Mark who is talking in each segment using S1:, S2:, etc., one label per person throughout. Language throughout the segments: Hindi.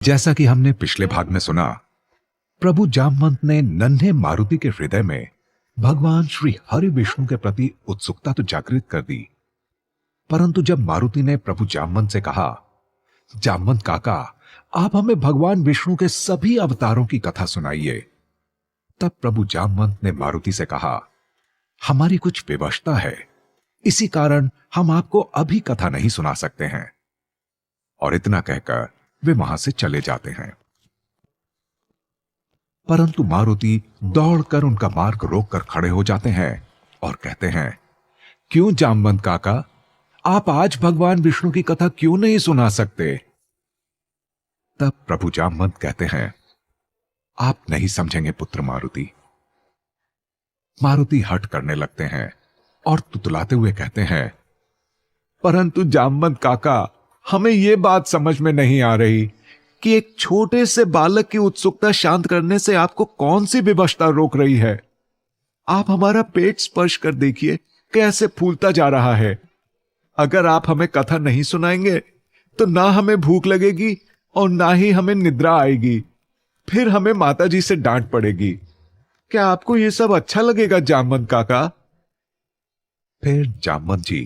S1: जैसा कि हमने पिछले भाग में सुना, प्रभु जामवंत ने नन्हे मारुति के हृदय में भगवान श्री हरि विष्णु के प्रति उत्सुकता तो जागृत कर दी। परंतु जब मारुति ने प्रभु जामवंत से कहा, जामवंत काका, आप हमें भगवान विष्णु के सभी अवतारों की कथा सुनाइए, तब प्रभु जामवंत ने मारुति से कहा, हमारी कुछ विवशता है, इसी कारण हम आपको अभी कथा नहीं सुना सकते हैं। और इतना कहकर वे वहां से चले जाते हैं। परंतु मारुति दौड़कर उनका मार्ग रोककर खड़े हो जाते हैं और कहते हैं, क्यों जामवंत काका, आप आज भगवान विष्णु की कथा क्यों नहीं सुना सकते? तब प्रभु जामवंत कहते हैं, आप नहीं समझेंगे पुत्र मारुति। मारुति हट करने लगते हैं और तुतलाते हुए कहते हैं, परंतु जामवंत काका, हमें यह बात समझ में नहीं आ रही कि एक छोटे से बालक की उत्सुकता शांत करने से आपको कौन सी विवशता रोक रही है? आप हमारा पेट स्पर्श कर देखिए, कैसे फूलता जा रहा है। अगर आप हमें कथा नहीं सुनाएंगे तो ना हमें भूख लगेगी और ना ही हमें निद्रा आएगी। फिर हमें माताजी से डांट पड़ेगी। क्या आपको यह सब अच्छा लगेगा जामवंत काका? फिर जामवंत जी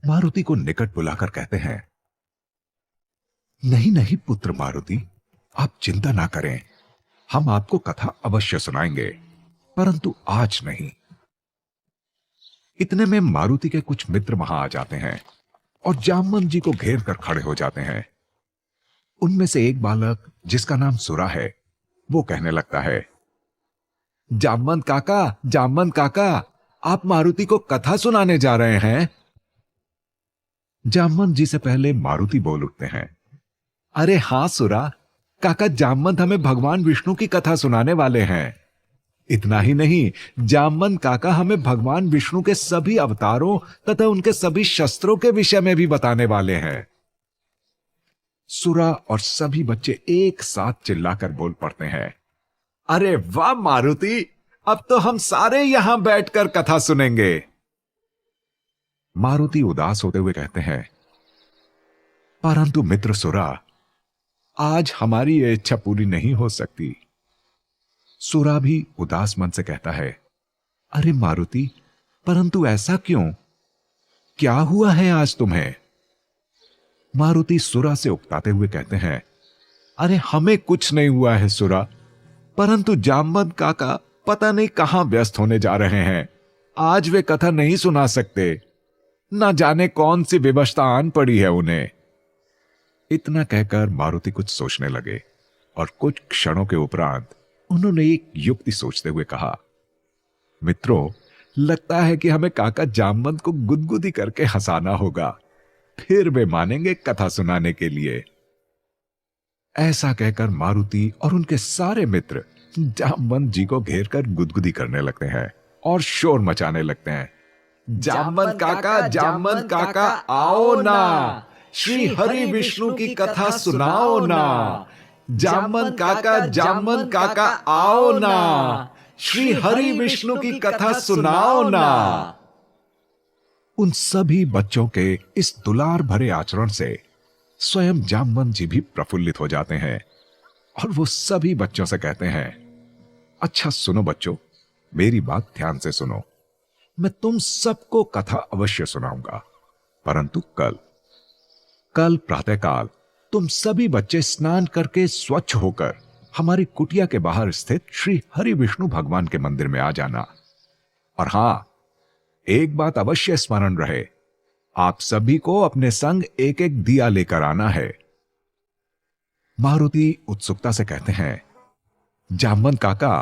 S1: मारुति को निकट बुलाकर कहते हैं, नहीं नहीं पुत्र मारुति, आप चिंता ना करें, हम आपको कथा अवश्य सुनाएंगे, परंतु आज नहीं। इतने में मारुति के कुछ मित्र वहां आ जाते हैं और जामवंत जी को घेर कर खड़े हो जाते हैं। उनमें से एक बालक, जिसका नाम सुरा है, वो कहने लगता है, जामवंत काका, जामवंत काका, आप मारुति को कथा सुनाने जा रहे हैं? जामवंत जी से पहले मारुति बोल उठते हैं, अरे हां सुरा, काका जामवंत हमें भगवान विष्णु की कथा सुनाने वाले हैं। इतना ही नहीं, जामवंत काका हमें भगवान विष्णु के सभी अवतारों तथा उनके सभी शस्त्रों के विषय में भी बताने वाले हैं। सुरा और सभी बच्चे एक साथ चिल्लाकर बोल पड़ते हैं, अरे वाह मारुति, अब तो हम सारे यहां बैठकर कथा सुनेंगे। मारुति उदास होते हुए कहते हैं, परंतु मित्र सुरा, आज हमारी ये इच्छा पूरी नहीं हो सकती। सुरा भी उदास मन से कहता है, अरे मारुति, परंतु ऐसा क्यों? क्या हुआ है आज तुम्हें? मारुति सुरा से उकताते हुए कहते हैं, अरे हमें कुछ नहीं हुआ है सुरा, परंतु जामवंत काका पता नहीं कहां व्यस्त होने जा रहे हैं। आज वे कथा नहीं सुना सकते। ना जाने कौन सी विवशता आन पड़ी है उन्हें। इतना कहकर मारुति कुछ सोचने लगे और कुछ क्षणों के उपरांत उन्होंने एक युक्ति सोचते हुए कहा, मित्रों, लगता है कि हमें काका जामवंत को गुदगुदी करके हंसाना होगा, फिर वे मानेंगे कथा सुनाने के लिए। ऐसा कहकर मारुति और उनके सारे मित्र जामवंत जी को घेर कर गुदगुदी करने लगते हैं और शोर मचाने लगते हैं, जामवंत काका, जामवंत काका, आओ ना, श्री हरि विष्णु की कथा सुनाओ ना। जामवंत काका, जामवंत काका, आओ ना, श्री हरि विष्णु की कथा सुनाओ ना। उन सभी बच्चों के इस दुलार भरे आचरण से स्वयं जामवंत जी भी प्रफुल्लित हो जाते हैं और वो सभी बच्चों से कहते हैं, अच्छा सुनो बच्चों, मेरी बात ध्यान से सुनो। मैं तुम सबको कथा अवश्य सुनाऊंगा, परंतु कल प्रातःकाल तुम सभी बच्चे स्नान करके स्वच्छ होकर हमारी कुटिया के बाहर स्थित श्री हरि विष्णु भगवान के मंदिर में आ जाना। और हां, एक बात अवश्य स्मरण रहे, आप सभी को अपने संग एक एक दिया लेकर आना है। मारुति उत्सुकता से कहते हैं, जामवंत काका,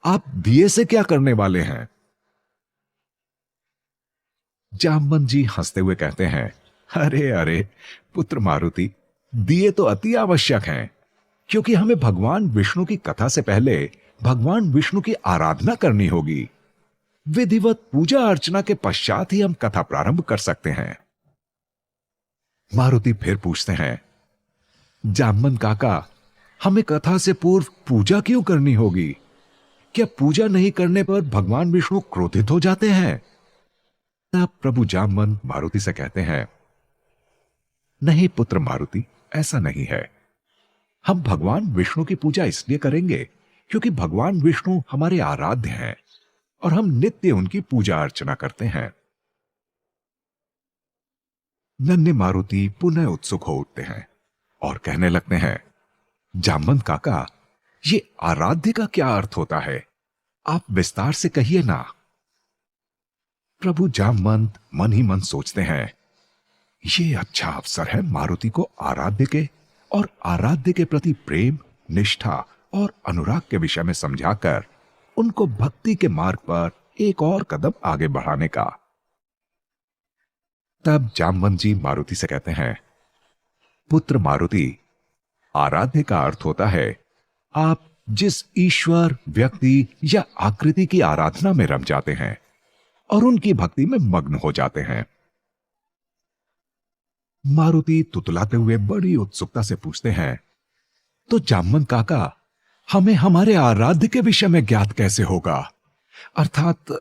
S1: आप दिए से क्या करने वाले हैं? जामवंत जी हंसते हुए कहते हैं, अरे अरे पुत्र मारुति, दिए तो अति आवश्यक हैं, क्योंकि हमें भगवान विष्णु की कथा से पहले भगवान विष्णु की आराधना करनी होगी। विधिवत पूजा अर्चना के पश्चात ही हम कथा प्रारंभ कर सकते हैं। मारुति फिर पूछते हैं, जामवंत काका, हमें कथा से पूर्व पूजा क्यों करनी होगी? क्या पूजा नहीं करने पर भगवान विष्णु क्रोधित हो जाते हैं? तब प्रभु जामवंत मारुति से कहते हैं, नहीं पुत्र मारुति, ऐसा नहीं है। हम भगवान विष्णु की पूजा इसलिए करेंगे क्योंकि भगवान विष्णु हमारे आराध्य हैं और हम नित्य उनकी पूजा अर्चना करते हैं। नन्हे मारुति पुनः उत्सुक हो उठते हैं और कहने लगते हैं, जामवंत काका, ये आराध्य का क्या अर्थ होता है? आप विस्तार से कहिए ना। प्रभु जामवंत मन ही मन सोचते हैं, ये अच्छा अवसर है मारुति को आराध्य के और आराध्य के प्रति प्रेम, निष्ठा और अनुराग के विषय में समझाकर उनको भक्ति के मार्ग पर एक और कदम आगे बढ़ाने का। तब जामवंत जी मारुति से कहते हैं, पुत्र मारुति, आराध्य का अर्थ होता है आप जिस ईश्वर, व्यक्ति या आकृति की आराधना में रम जाते हैं और उनकी भक्ति में मग्न हो जाते हैं। मारुति तुतलाते हुए बड़ी उत्सुकता से पूछते हैं, तो जामवंत काका, हमें हमारे आराध्य के विषय में ज्ञात कैसे होगा? अर्थात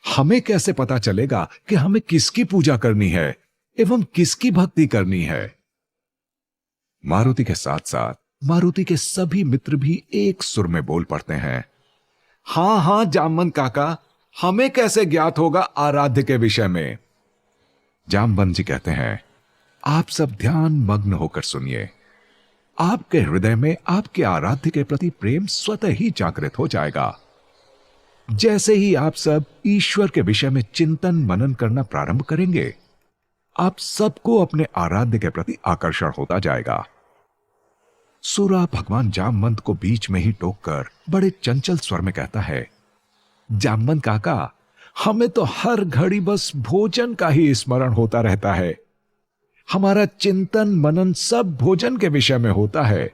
S1: हमें कैसे पता चलेगा कि हमें किसकी पूजा करनी है एवं किसकी भक्ति करनी है? मारुति के साथ साथ मारुति के सभी मित्र भी एक सुर में बोल पड़ते हैं, हां हां जामवंत काका, हमें कैसे ज्ञात होगा आराध्य के विषय में? जामवंत जी कहते हैं, आप सब ध्यान मग्न होकर सुनिए। आपके हृदय में आपके आराध्य के प्रति प्रेम स्वतः ही जागृत हो जाएगा। जैसे ही आप सब ईश्वर के विषय में चिंतन मनन करना प्रारंभ करेंगे, आप सबको अपने आराध्य के प्रति आकर्षण होता जाएगा। सुरा भगवान जामवंत को बीच में ही टोककर बड़े चंचल स्वर में कहता है, जामवंत काका, हमें तो हर घड़ी बस भोजन का ही स्मरण होता रहता है। हमारा चिंतन मनन सब भोजन के विषय में होता है।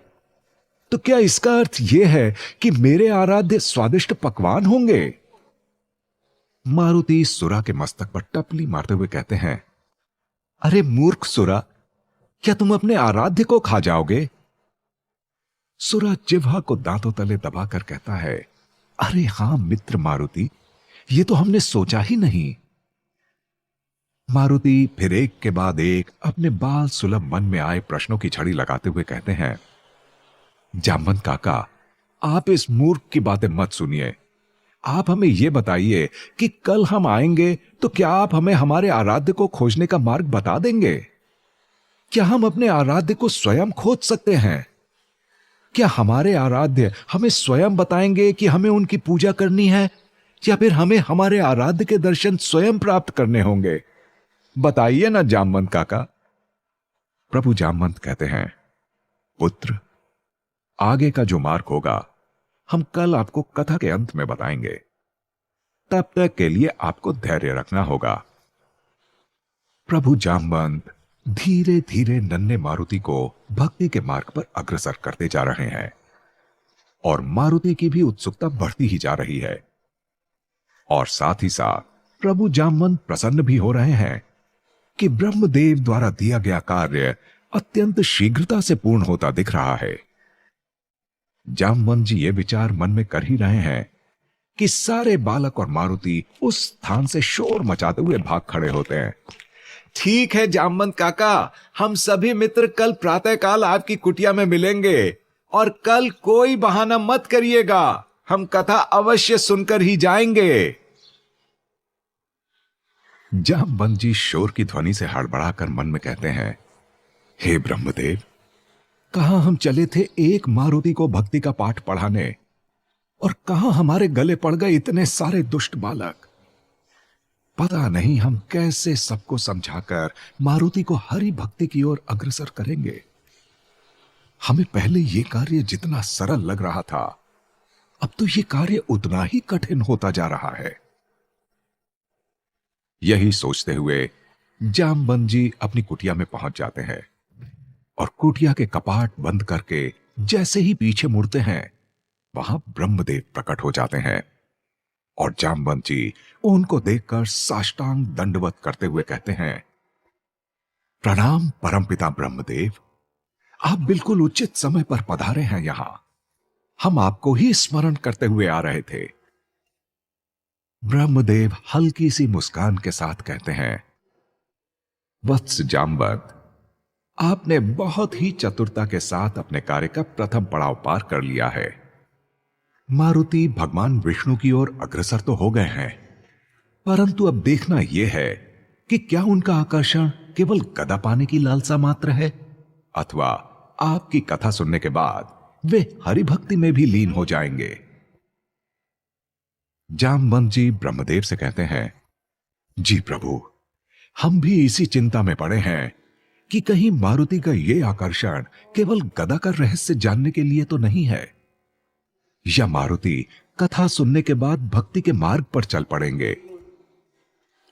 S1: तो क्या इसका अर्थ यह है कि मेरे आराध्य स्वादिष्ट पकवान होंगे? मारुति सुरा के मस्तक पर टपली मारते हुए कहते हैं, अरे मूर्ख सुरा, क्या तुम अपने आराध्य को खा जाओगे? सुरा जिह्वा को दांतों तले दबाकर कहता है, अरे हां मित्र मारुति, ये तो हमने सोचा ही नहीं। मारुति फिर एक के बाद एक अपने बाल सुलभ मन में आए प्रश्नों की झड़ी लगाते हुए कहते हैं, जामवंत काका, आप इस मूर्ख की बातें मत सुनिए। आप हमें यह बताइए कि कल हम आएंगे तो क्या आप हमें हमारे आराध्य को खोजने का मार्ग बता देंगे? क्या हम अपने आराध्य को स्वयं खोज सकते हैं? क्या हमारे आराध्य हमें स्वयं बताएंगे कि हमें उनकी पूजा करनी है, या फिर हमें हमारे आराध्य के दर्शन स्वयं प्राप्त करने होंगे? बताइए ना जामवंत काका। प्रभु जामवंत कहते हैं, पुत्र, आगे का जो मार्ग होगा हम कल आपको कथा के अंत में बताएंगे। तब तक के लिए आपको धैर्य रखना होगा। प्रभु जामवंत धीरे धीरे नन्हे मारुति को भक्ति के मार्ग पर अग्रसर करते जा रहे हैं और मारुति की भी उत्सुकता बढ़ती ही जा रही है। और साथ ही साथ प्रभु जामवंत प्रसन्न भी हो रहे हैं कि ब्रह्मदेव द्वारा दिया गया कार्य अत्यंत शीघ्रता से पूर्ण होता दिख रहा है। जामवंत जी ये विचार मन में कर ही रहे हैं कि सारे बालक और मारुति उस स्थान से शोर मचाते हुए भाग खड़े होते हैं। ठीक है जामवंत काका, हम सभी मित्र कल प्रातःकाल आपकी कुटिया में मिलेंगे और कल कोई बहाना मत करिएगा, हम कथा अवश्य सुनकर ही जाएंगे। जामवंत जी शोर की ध्वनि से हड़बड़ाकर मन में कहते हैं, हे ब्रह्मदेव, कहां हम चले थे एक मारुति को भक्ति का पाठ पढ़ाने और कहां हमारे गले पड़ गए इतने सारे दुष्ट बालक। पता नहीं हम कैसे सबको समझाकर मारुति को हरि भक्ति की ओर अग्रसर करेंगे। हमें पहले यह कार्य जितना सरल लग रहा था, अब तो यह कार्य उतना ही कठिन होता जा रहा है। यही सोचते हुए जामवंत जी अपनी कुटिया में पहुंच जाते हैं और कुटिया के कपाट बंद करके जैसे ही पीछे मुड़ते हैं, वहां ब्रह्मदेव प्रकट हो जाते हैं और जामवंत जी उनको देखकर साष्टांग दंडवत करते हुए कहते हैं, प्रणाम परमपिता ब्रह्मदेव, आप बिल्कुल उचित समय पर पधारे हैं। यहां हम आपको ही स्मरण करते हुए आ रहे थे। ब्रह्मदेव हल्की सी मुस्कान के साथ कहते हैं, वत्स जामवंत, आपने बहुत ही चतुरता के साथ अपने कार्य का प्रथम पड़ाव पार कर लिया है। मारुति भगवान विष्णु की ओर अग्रसर तो हो गए हैं, परंतु अब देखना यह है कि क्या उनका आकर्षण केवल गदा पाने की लालसा मात्र है, अथवा आपकी कथा सुनने के बाद वे हरिभक्ति में भी लीन हो जाएंगे। जामवंत जी ब्रह्मदेव से कहते हैं, जी प्रभु, हम भी इसी चिंता में पड़े हैं कि कहीं मारुति का यह आकर्षण केवल गदा का रहस्य जानने के लिए तो नहीं है, या मारुति कथा सुनने के बाद भक्ति के मार्ग पर चल पड़ेंगे।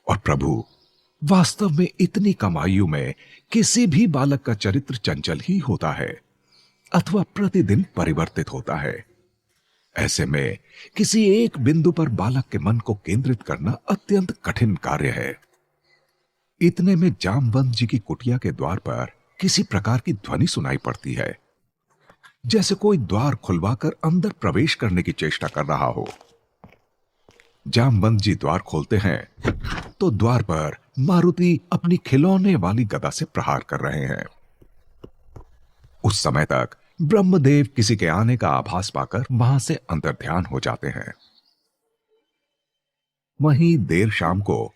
S1: और प्रभु, वास्तव में इतनी कम आयु में किसी भी बालक का चरित्र चंचल ही होता है अथवा प्रतिदिन परिवर्तित होता है। ऐसे में किसी एक बिंदु पर बालक के मन को केंद्रित करना अत्यंत कठिन कार्य है। इतने में जामवंत जी की कुटिया के द्वार पर किसी प्रकार की ध्वनि सुनाई पड़ती है, जैसे कोई द्वार खुलवाकर अंदर प्रवेश करने की चेष्टा कर रहा हो। जामवंत जी द्वार खोलते हैं तो द्वार पर मारुति अपनी खिलौने वाली गदा से प्रहार कर रहे हैं। उस समय तक ब्रह्मदेव किसी के आने का आभास पाकर वहां से अंतर्ध्यान हो जाते हैं। वहीं देर शाम को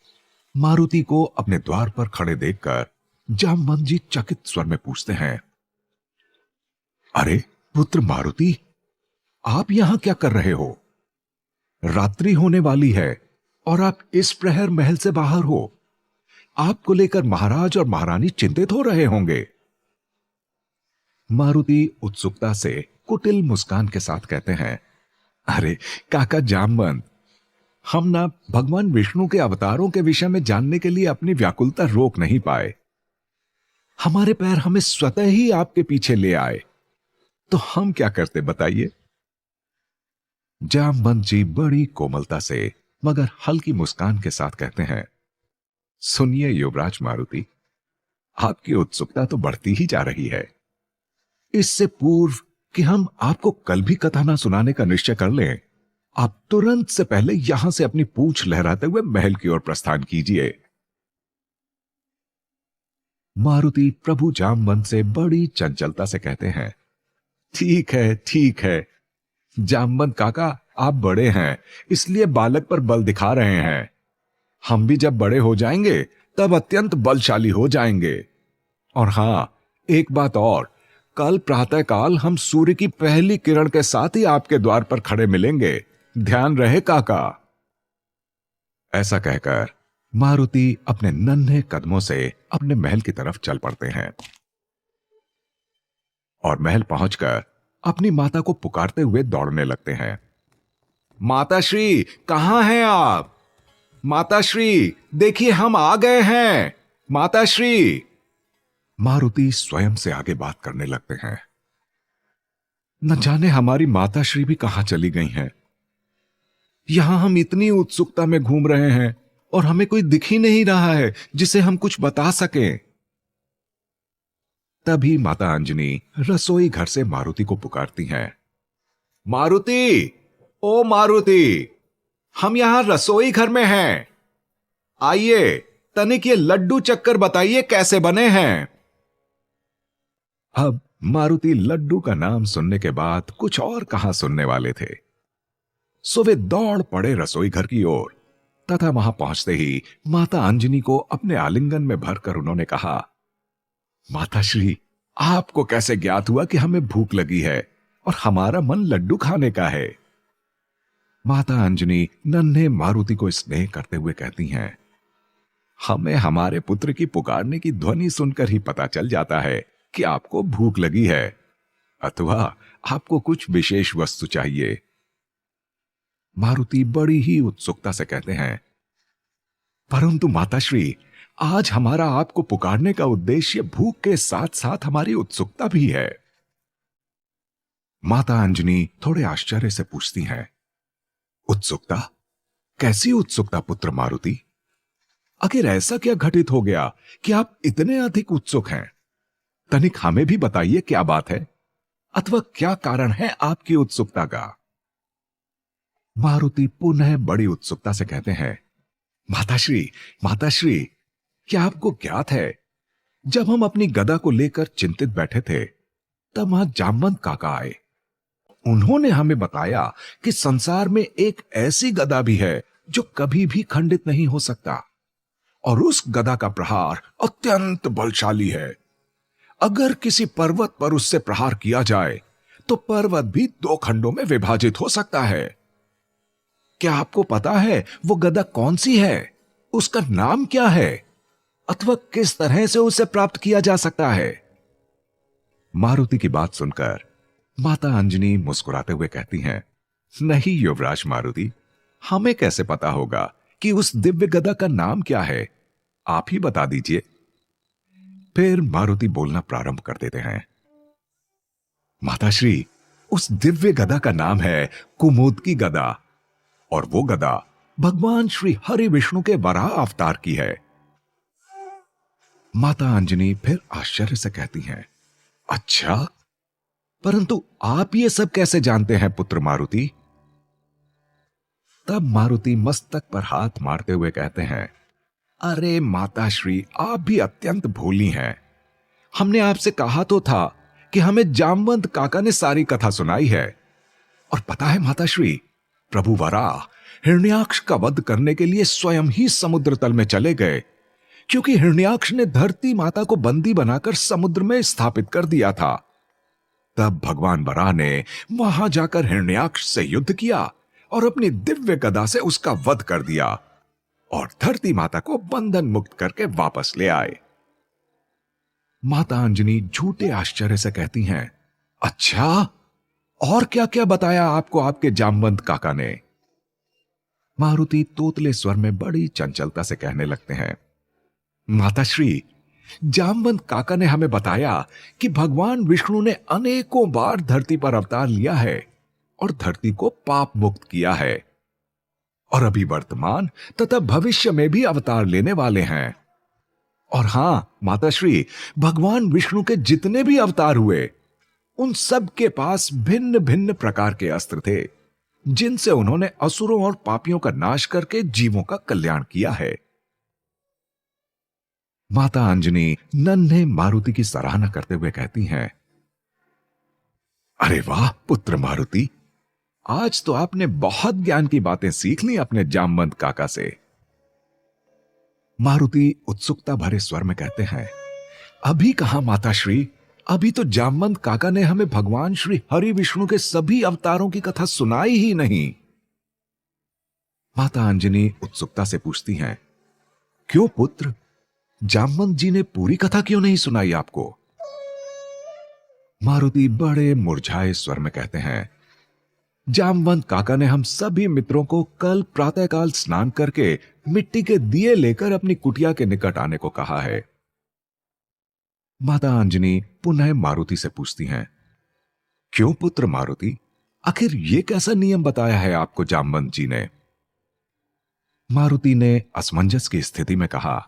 S1: मारुति को अपने द्वार पर खड़े देखकर जामवंत जी चकित स्वर में पूछते हैं, अरे पुत्र मारुति, आप यहां क्या कर रहे हो? रात्रि होने वाली है और आप इस प्रहर महल से बाहर हो। आपको लेकर महाराज और महारानी चिंतित हो रहे होंगे। मारुति उत्सुकता से कुटिल मुस्कान के साथ कहते हैं, अरे काका जामवंत, हम ना भगवान विष्णु के अवतारों के विषय में जानने के लिए अपनी व्याकुलता रोक नहीं पाए। हमारे पैर हमें स्वतः ही आपके पीछे ले आए, तो हम क्या करते बताइए? जामवंत जी बड़ी कोमलता से मगर हल्की मुस्कान के साथ कहते हैं, सुनिए युवराज मारुति, आपकी उत्सुकता तो बढ़ती ही जा रही है। इससे पूर्व कि हम आपको कल भी कथा ना सुनाने का निश्चय कर लें, आप तुरंत से पहले यहां से अपनी पूंछ लहराते हुए महल की ओर प्रस्थान कीजिए। मारुति प्रभु जामवंत से बड़ी चंचलता से कहते हैं, ठीक है ठीक है जामवंत काका, आप बड़े हैं इसलिए बालक पर बल दिखा रहे हैं। हम भी जब बड़े हो जाएंगे तब अत्यंत बलशाली हो जाएंगे। और हां, एक बात और, कल प्रातःकाल हम सूर्य की पहली किरण के साथ ही आपके द्वार पर खड़े मिलेंगे, ध्यान रहे काका। ऐसा कहकर मारुति अपने नन्हे कदमों से अपने महल की तरफ चल पड़ते हैं और महल पहुंचकर अपनी माता को पुकारते हुए दौड़ने लगते हैं। माताश्री, कहां हैं आप? माताश्री, देखिए हम आ गए हैं। माताश्री। मारुति स्वयं से आगे बात करने लगते हैं। न जाने हमारी माताश्री भी कहां चली गई हैं। यहां हम इतनी उत्सुकता में घूम रहे हैं और हमें कोई दिख ही नहीं रहा है जिसे हम कुछ बता सकें। तभी माता अंजनी रसोई घर से मारुति को पुकारती हैं। मारुति, ओ मारुति, हम यहां रसोई घर में हैं। आइए, तनिक ये लड्डू चक्कर बताइए कैसे बने हैं। अब मारुति लड्डू का नाम सुनने के बाद कुछ और कहां सुनने वाले थे, सो वे दौड़ पड़े रसोई घर की ओर तथा वहां पहुंचते ही माता अंजनी को अपने आलिंगन में भरकर उन्होंने कहा, माताश्री, आपको कैसे ज्ञात हुआ कि हमें भूख लगी है और हमारा मन लड्डू खाने का है? माता अंजनी नन्हे मारुति को स्नेह करते हुए कहती हैं, हमें हमारे पुत्र की पुकारने की ध्वनि सुनकर ही पता चल जाता है कि आपको भूख लगी है अथवा आपको कुछ विशेष वस्तु चाहिए। मारुति बड़ी ही उत्सुकता से कहते हैं, परंतु माताश्री, आज हमारा आपको पुकारने का उद्देश्य भूख के साथ साथ हमारी उत्सुकता भी है। माता अंजनी थोड़े आश्चर्य से पूछती हैं, उत्सुकता? कैसी उत्सुकता पुत्र मारुति? आखिर ऐसा क्या घटित हो गया कि आप इतने अधिक उत्सुक हैं? तनिक हमें भी बताइए क्या बात है अथवा क्या कारण है आपकी उत्सुकता का। मारुति पुनः बड़ी उत्सुकता से कहते हैं, माताश्री, माताश्री, क्या आपको ज्ञात है जब हम अपनी गदा को लेकर चिंतित बैठे थे, तब वहां जामवंत काका आए। उन्होंने हमें बताया कि संसार में एक ऐसी गदा भी है जो कभी भी खंडित नहीं हो सकता, और उस गदा का प्रहार अत्यंत बलशाली है। अगर किसी पर्वत पर उससे प्रहार किया जाए तो पर्वत भी 2 खंडों में विभाजित हो सकता है। क्या आपको पता है वो गदा कौन सी है, उसका नाम क्या है, अथवा किस तरह से उसे प्राप्त किया जा सकता है? मारुति की बात सुनकर माता अंजनी मुस्कुराते हुए कहती हैं, नहीं युवराज मारुति, हमें कैसे पता होगा कि उस दिव्य गदा का नाम क्या है? आप ही बता दीजिए। फिर मारुति बोलना प्रारंभ कर देते हैं। माताश्री, उस दिव्य गदा का नाम है कुमुद की गदा, और वो गदा भगवान श्री हरि विष्णु के वराह अवतार की है। माता अंजनी फिर आश्चर्य से कहती हैं, अच्छा, परंतु आप ये सब कैसे जानते हैं पुत्र मारुति? तब मारुति मस्तक पर हाथ मारते हुए कहते हैं, अरे माताश्री, आप भी अत्यंत भोली हैं। हमने आपसे कहा तो था कि हमें जामवंत काका ने सारी कथा सुनाई है। और पता है माताश्री, प्रभु वराह हिरण्याक्ष का वध करने के लिए स्वयं ही समुद्र तल में चले गए, क्योंकि हिरण्याक्ष ने धरती माता को बंदी बनाकर समुद्र में स्थापित कर दिया था। तब भगवान वराह ने वहां जाकर हिरण्याक्ष से युद्ध किया और अपनी दिव्य गदा से उसका वध कर दिया और धरती माता को बंधन मुक्त करके वापस ले आए। माता अंजनी झूठे आश्चर्य से कहती हैं, अच्छा, और क्या क्या बताया आपको आपके जामवंत काका ने? मारुति तोतले स्वर में बड़ी चंचलता से कहने लगते हैं, माताश्री, जामवंत काका ने हमें बताया कि भगवान विष्णु ने अनेकों बार धरती पर अवतार लिया है और धरती को पाप मुक्त किया है, और अभी वर्तमान तथा भविष्य में भी अवतार लेने वाले हैं। और हां माताश्री, भगवान विष्णु के जितने भी अवतार हुए, उन सब के पास भिन्न भिन्न प्रकार के अस्त्र थे, जिनसे उन्होंने असुरों और पापियों का नाश करके जीवों का कल्याण किया है। माता अंजनी नन्हे मारुति की सराहना करते हुए कहती हैं, अरे वाह पुत्र मारुति, आज तो आपने बहुत ज्ञान की बातें सीख ली अपने जामवंत काका से। मारुति उत्सुकता भरे स्वर में कहते हैं, अभी कहां माताश्री, अभी तो जामवंत काका ने हमें भगवान श्री हरि विष्णु के सभी अवतारों की कथा सुनाई ही नहीं। माता अंजनी उत्सुकता से पूछती हैं, क्यों पुत्र, जामवंत जी ने पूरी कथा क्यों नहीं सुनाई आपको? मारुति बड़े मुरझाए स्वर में कहते हैं, जामवंत काका ने हम सभी मित्रों को कल प्रातःकाल स्नान करके मिट्टी के दिए लेकर अपनी कुटिया के निकट आने को कहा है। माता अंजनी पुनः मारुति से पूछती हैं, क्यों पुत्र मारुति, आखिर ये कैसा नियम बताया है आपको जामवंत जी ने? मारुति ने असमंजस की स्थिति में कहा,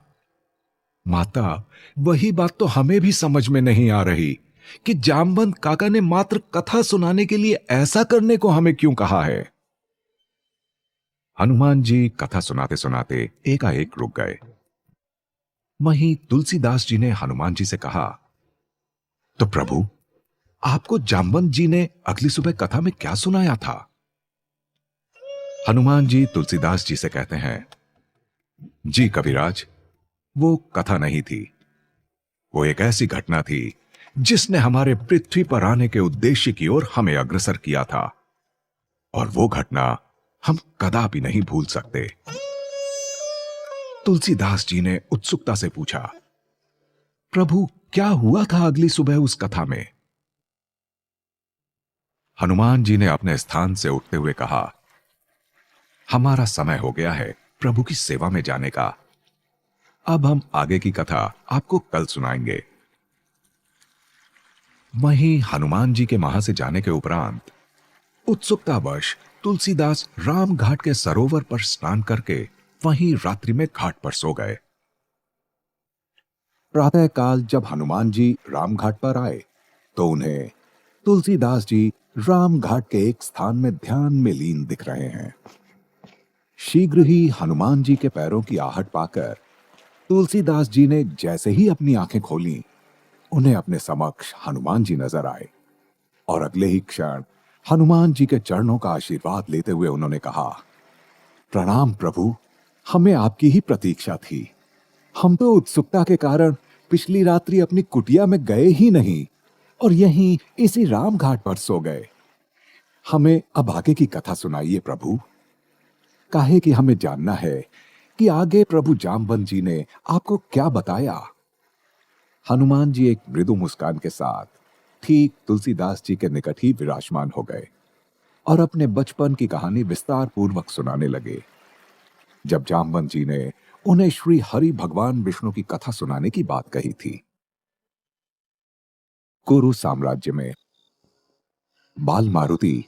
S1: माता, वही बात तो हमें भी समझ में नहीं आ रही कि जामवंत काका ने मात्र कथा सुनाने के लिए ऐसा करने को हमें क्यों कहा है। हनुमान जी कथा सुनाते सुनाते एकाएक रुक गए। वहीं तुलसीदास जी ने हनुमान जी से कहा, तो प्रभु, आपको जामवंत जी ने अगली सुबह कथा में क्या सुनाया था? हनुमान जी तुलसीदास जी से कहते हैं, जी कविराज, वो कथा नहीं थी, वो एक ऐसी घटना थी जिसने हमारे पृथ्वी पर आने के उद्देश्य की ओर हमें अग्रसर किया था, और वो घटना हम कदापि नहीं भूल सकते। तुलसीदास जी ने उत्सुकता से पूछा, प्रभु, क्या हुआ था अगली सुबह उस कथा में? हनुमान जी ने अपने स्थान से उठते हुए कहा, हमारा समय हो गया है प्रभु की सेवा में जाने का। अब हम आगे की कथा आपको कल सुनाएंगे। वहीं हनुमान जी के वहां से जाने के उपरांत उत्सुकतावश तुलसीदास राम घाट के सरोवर पर स्नान करके वहीं रात्रि में घाट पर सो गए। प्रातःकाल जब हनुमान जी राम घाट पर आए तो उन्हें तुलसीदास जी राम घाट के एक स्थान में ध्यान में लीन दिख रहे हैं। शीघ्र ही हनुमान जी के पैरों की आहट पाकर तुलसीदास जी ने जैसे ही अपनी आंखें खोली, उन्हें अपने समक्ष हनुमान जी नजर आए और अगले ही क्षण हनुमान जी के चरणों का आशीर्वाद लेते हुए उन्होंने कहा, प्रणाम प्रभु, हमें आपकी ही प्रतीक्षा थी। हम तो उत्सुकता के कारण पिछली रात्रि अपनी कुटिया में गए ही नहीं और यहीं इसी राम घाट पर सो गए। हमें अब आगे की कथा सुनाइए प्रभु। काहे कि हमें जानना है कि आगे प्रभु जामवंत जी ने आपको क्या बताया। हनुमान जी एक मृदु मुस्कान के साथ ठीक तुलसीदास जी के निकट ही विराजमान हो गए और अपने बचपन की कहानी विस्तार पूर्वक सुनाने लगे। जब जामवंत जी ने उन्हें श्री हरि भगवान विष्णु की कथा सुनाने की बात कही थी। कुरु साम्राज्य में बाल मारुति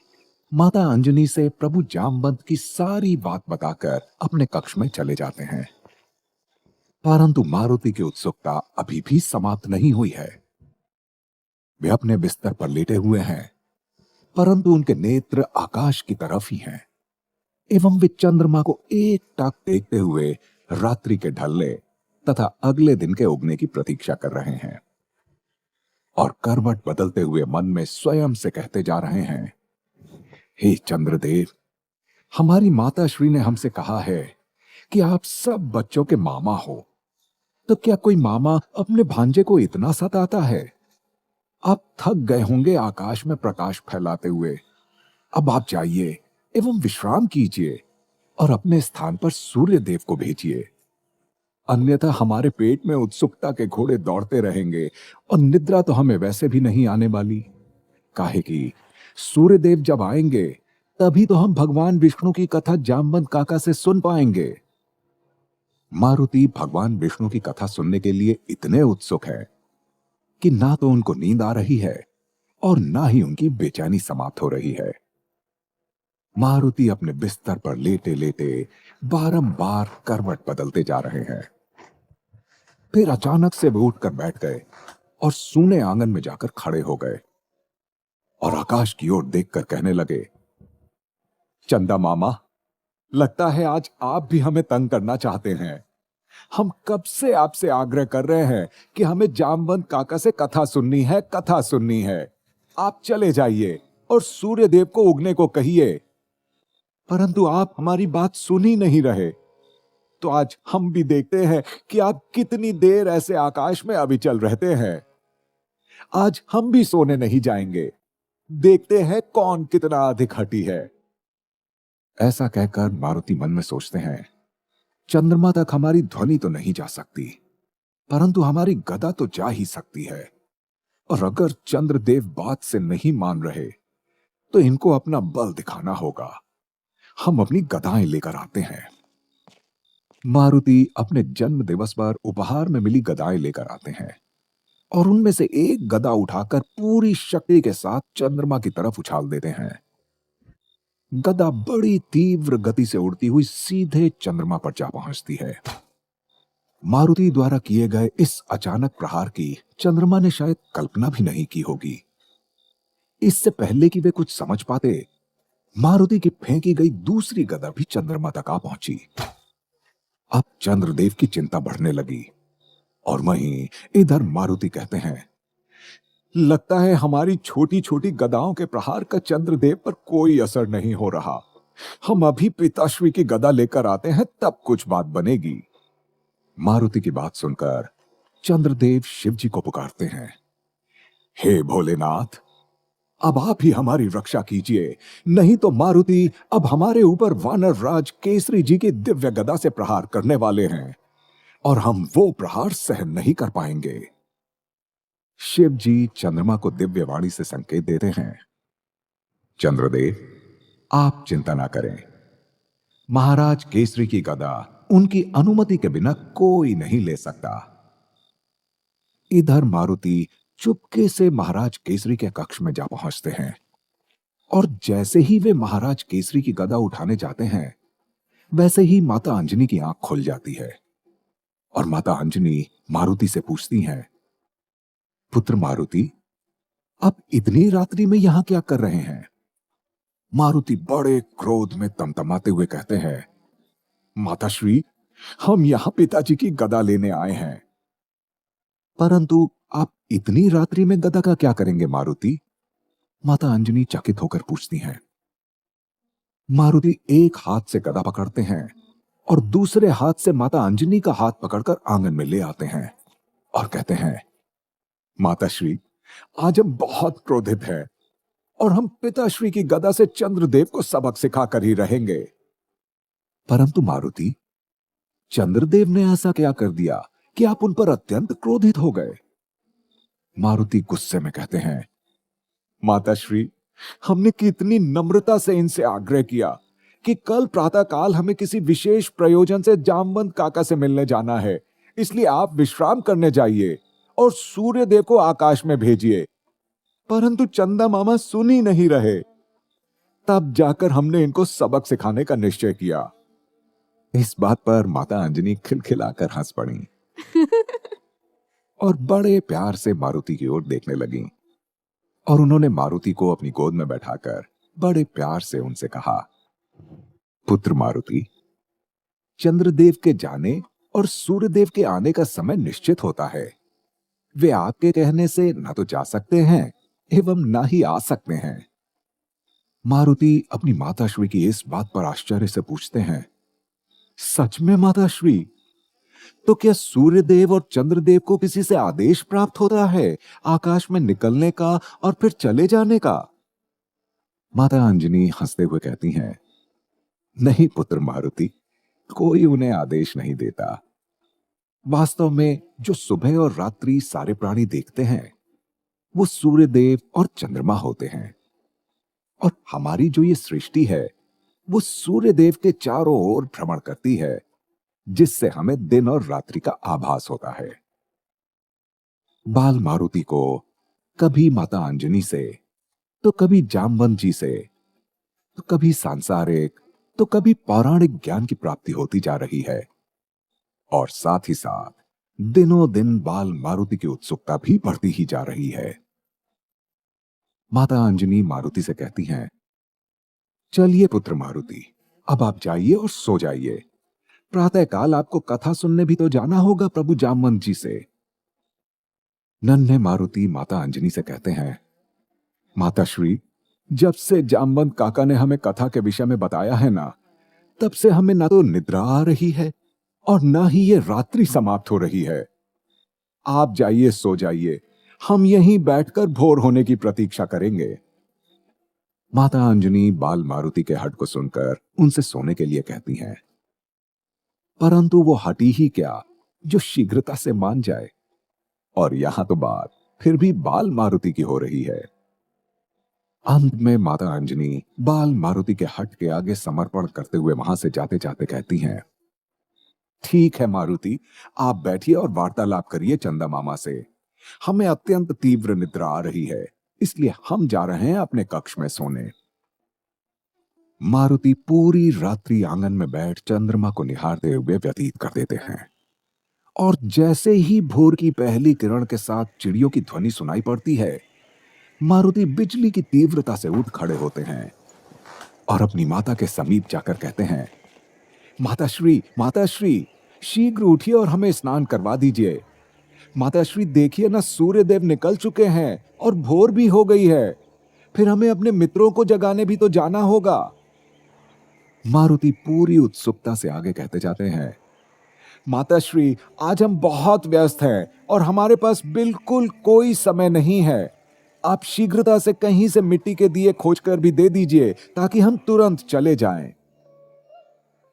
S1: माता अंजनी से प्रभु जामवंत की सारी बात बताकर अपने कक्ष में चले जाते हैं, परंतु मारुति की उत्सुकता अभी भी समाप्त नहीं हुई है। वे अपने बिस्तर पर लेटे हुए हैं, परंतु उनके नेत्र आकाश की तरफ ही हैं एवं वे चंद्रमा को एकटक देखते हुए रात्रि के ढलने तथा अगले दिन के उगने की प्रतीक्षा कर रहे हैं और करवट बदलते हुए मन में स्वयं से कहते जा रहे हैं, हे चंद्रदेव, हमारी माता श्री ने हमसे कहा है कि आप सब बच्चों के मामा हो, तो क्या कोई मामा अपने भांजे को इतना सताता है? आप थक गए होंगे आकाश में प्रकाश फैलाते हुए। अब आप जाइए एवं विश्राम कीजिए और अपने स्थान पर सूर्य देव को भेजिए, अन्यथा हमारे पेट में उत्सुकता के घोड़े दौड़ते रहेंगे और निद्रा तो हमें वैसे भी नहीं आने वाली। काहे कि सूर्य देव जब आएंगे तभी तो हम भगवान विष्णु की कथा जामवंत काका से सुन पाएंगे। मारुति भगवान विष्णु की कथा सुनने के लिए इतने उत्सुक है कि ना तो उनको नींद आ रही है और ना ही उनकी बेचैनी समाप्त हो रही है। मारुति अपने बिस्तर पर लेटे लेटे बारंबार करवट बदलते जा रहे हैं। फिर अचानक से वे उठकर बैठ गए और सूने आंगन में जाकर खड़े हो गए और आकाश की ओर देखकर कहने लगे, चंदा मामा, लगता है आज आप भी हमें तंग करना चाहते हैं। हम कब से आपसे आग्रह कर रहे हैं कि हमें जामवंत काका से कथा सुननी है, कथा सुननी है। आप चले जाइए और सूर्य देव को उगने को कहिए, परंतु आप हमारी बात सुन ही नहीं रहे। तो आज हम भी देखते हैं कि आप कितनी देर ऐसे आकाश में अविचल रहते हैं। आज हम भी सोने नहीं जाएंगे, देखते हैं कौन कितना अधिक हठी है। ऐसा कहकर मारुति मन में सोचते हैं, चंद्रमा तक हमारी ध्वनि तो नहीं जा सकती, परंतु हमारी गदा तो जा ही सकती है। और अगर चंद्रदेव बात से नहीं मान रहे तो इनको अपना बल दिखाना होगा। हम अपनी गदाएं लेकर आते हैं। मारुति अपने जन्म दिवस पर उपहार में मिली गदाएं लेकर आते हैं और उनमें से एक गदा उठाकर पूरी शक्ति के साथ चंद्रमा की तरफ उछाल देते हैं। गदा बड़ी तीव्र गति से उड़ती हुई सीधे चंद्रमा पर जा पहुंचती है। मारुति द्वारा किए गए इस अचानक प्रहार की चंद्रमा ने शायद कल्पना भी नहीं की होगी। इससे पहले कि वे कुछ समझ पाते, मारुति की फेंकी गई दूसरी गदा भी चंद्रमा तक आ पहुंची। अब चंद्रदेव की चिंता बढ़ने लगी और वहीं इधर मारुति कहते हैं, लगता है हमारी छोटी छोटी गदाओं के प्रहार का चंद्रदेव पर कोई असर नहीं हो रहा। हम अभी पिताश्री की गदा लेकर आते हैं, तब कुछ बात बनेगी। मारुति की बात सुनकर चंद्रदेव शिव जी को पुकारते हैं, हे भोलेनाथ, अब आप ही हमारी रक्षा कीजिए, नहीं तो मारुति अब हमारे ऊपर वानर राज केसरी जी की दिव्य गदा से प्रहार करने वाले हैं और हम वो प्रहार सहन नहीं कर पाएंगे। शिव जी चंद्रमा को दिव्य वाणी से संकेत देते हैं, चंद्रदेव, आप चिंता ना करें, महाराज केसरी की गदा उनकी अनुमति के बिना कोई नहीं ले सकता। इधर मारुति चुपके से महाराज केसरी के कक्ष में जा पहुंचते हैं और जैसे ही वे महाराज केसरी की गदा उठाने जाते हैं, वैसे ही माता अंजनी की आंख खुल जाती है और माता अंजनी मारुति से पूछती हैं, पुत्र मारुति, आप इतनी रात्रि में यहां क्या कर रहे हैं? मारुति बड़े क्रोध में तमतमाते हुए कहते हैं, माताश्री, हम यहां पिताजी की गदा लेने आए हैं। परंतु आप इतनी रात्रि में गदा का क्या करेंगे मारुति? माता अंजनी चकित होकर पूछती हैं। मारुति एक हाथ से गदा पकड़ते हैं और दूसरे हाथ से माता अंजनी का हाथ पकड़कर आंगन में ले आते हैं और कहते हैं, माताश्री, आज हम बहुत क्रोधित हैं और हम पिताश्री की गदा से चंद्रदेव को सबक सिखाकर ही रहेंगे। परंतु मारुति, चंद्रदेव ने ऐसा क्या कर दिया कि आप उन पर अत्यंत क्रोधित हो गए? मारुति गुस्से में कहते हैं, माताश्री, हमने कितनी नम्रता से इनसे आग्रह किया कि कल प्रातःकाल हमें किसी विशेष प्रयोजन से जामवंत काका से मिलने जाना है, इसलिए आप विश्राम करने जाइए और सूर्य देव को आकाश में भेजिए। परंतु चंदा मामा सुन ही नहीं रहे। तब जाकर हमने इनको सबक सिखाने का निश्चय किया। इस बात पर माता अंजनी खिलखिलाकर हंस पड़ी और बड़े प्यार से मारुति की ओर देखने लगी और उन्होंने मारुति को अपनी गोद में बैठाकर बड़े प्यार से उनसे कहा, पुत्र मारुति, चंद्रदेव के जाने और सूर्यदेव के आने का समय निश्चित होता है। वे आपके कहने से न तो जा सकते हैं एवं न ही आ सकते हैं। मारुति अपनी माताश्री की इस बात पर आश्चर्य से पूछते हैं, सच में माताश्री? तो क्या सूर्यदेव और चंद्रदेव को किसी से आदेश प्राप्त होता है आकाश में निकलने का और फिर चले जाने का? माता अंजनी हंसते हुए कहती हैं, नहीं पुत्र मारुति, कोई उन्हें आदेश नहीं देता। वास्तव में जो सुबह और रात्रि सारे प्राणी देखते हैं वो सूर्यदेव और चंद्रमा होते हैं, और हमारी जो ये सृष्टि है वो सूर्यदेव के चारों ओर भ्रमण करती है, जिससे हमें दिन और रात्रि का आभास होता है। बाल मारुति को कभी माता अंजनी से, तो कभी जामवंत जी से, तो कभी सांसारिक, तो कभी पौराणिक ज्ञान की प्राप्ति होती जा रही है, और साथ ही साथ दिनों दिन बाल मारुति की उत्सुकता भी बढ़ती ही जा रही है। माता अंजनी मारुति से कहती हैं, चलिए पुत्र मारुति, अब आप जाइए और सो जाइए। प्रातःकाल आपको कथा सुनने भी तो जाना होगा प्रभु जामवंत जी से। नन्हे मारुति माता अंजनी से कहते हैं, माताश्री, जब से जामवंत काका ने हमें कथा के विषय में बताया है ना, तब से हमें ना तो निद्रा आ रही है और ना ही ये रात्रि समाप्त हो रही है। आप जाइए, सो जाइए, हम यहीं बैठकर भोर होने की प्रतीक्षा करेंगे। माता अंजनी बाल मारुति के हट को सुनकर उनसे सोने के लिए कहती हैं, परंतु वो हटी ही क्या जो शीघ्रता से मान जाए, और यहां तो बात फिर भी बाल मारुति की हो रही है। अंत में माता अंजनी बाल मारुति के हट के आगे समर्पण करते हुए वहां से जाते जाते कहती हैं, ठीक है मारुति, आप बैठिए और वार्तालाप करिए चंदा मामा से। हमें अत्यंत तीव्र निद्रा आ रही है, इसलिए हम जा रहे हैं अपने कक्ष में सोने। मारुति पूरी रात्रि आंगन में बैठ चंद्रमा को निहारते हुए व्यतीत कर देते हैं, और जैसे ही भोर की पहली किरण के साथ चिड़ियों की ध्वनि सुनाई पड़ती है, मारुति बिजली की तीव्रता से उठ खड़े होते हैं और अपनी माता के समीप जाकर कहते हैं, माताश्री, माताश्री, शीघ्र उठिए और हमें स्नान करवा दीजिए। माताश्री देखिए ना, सूर्यदेव निकल चुके हैं और भोर भी हो गई है, फिर हमें अपने मित्रों को जगाने भी तो जाना होगा। मारुति पूरी उत्सुकता से आगे कहते जाते हैं, माताश्री, आज हम बहुत व्यस्त हैं और हमारे पास बिल्कुल कोई समय नहीं है। आप शीघ्रता से कहीं से मिट्टी के दिए खोजकर भी दे दीजिए ताकि हम तुरंत चले जाएं।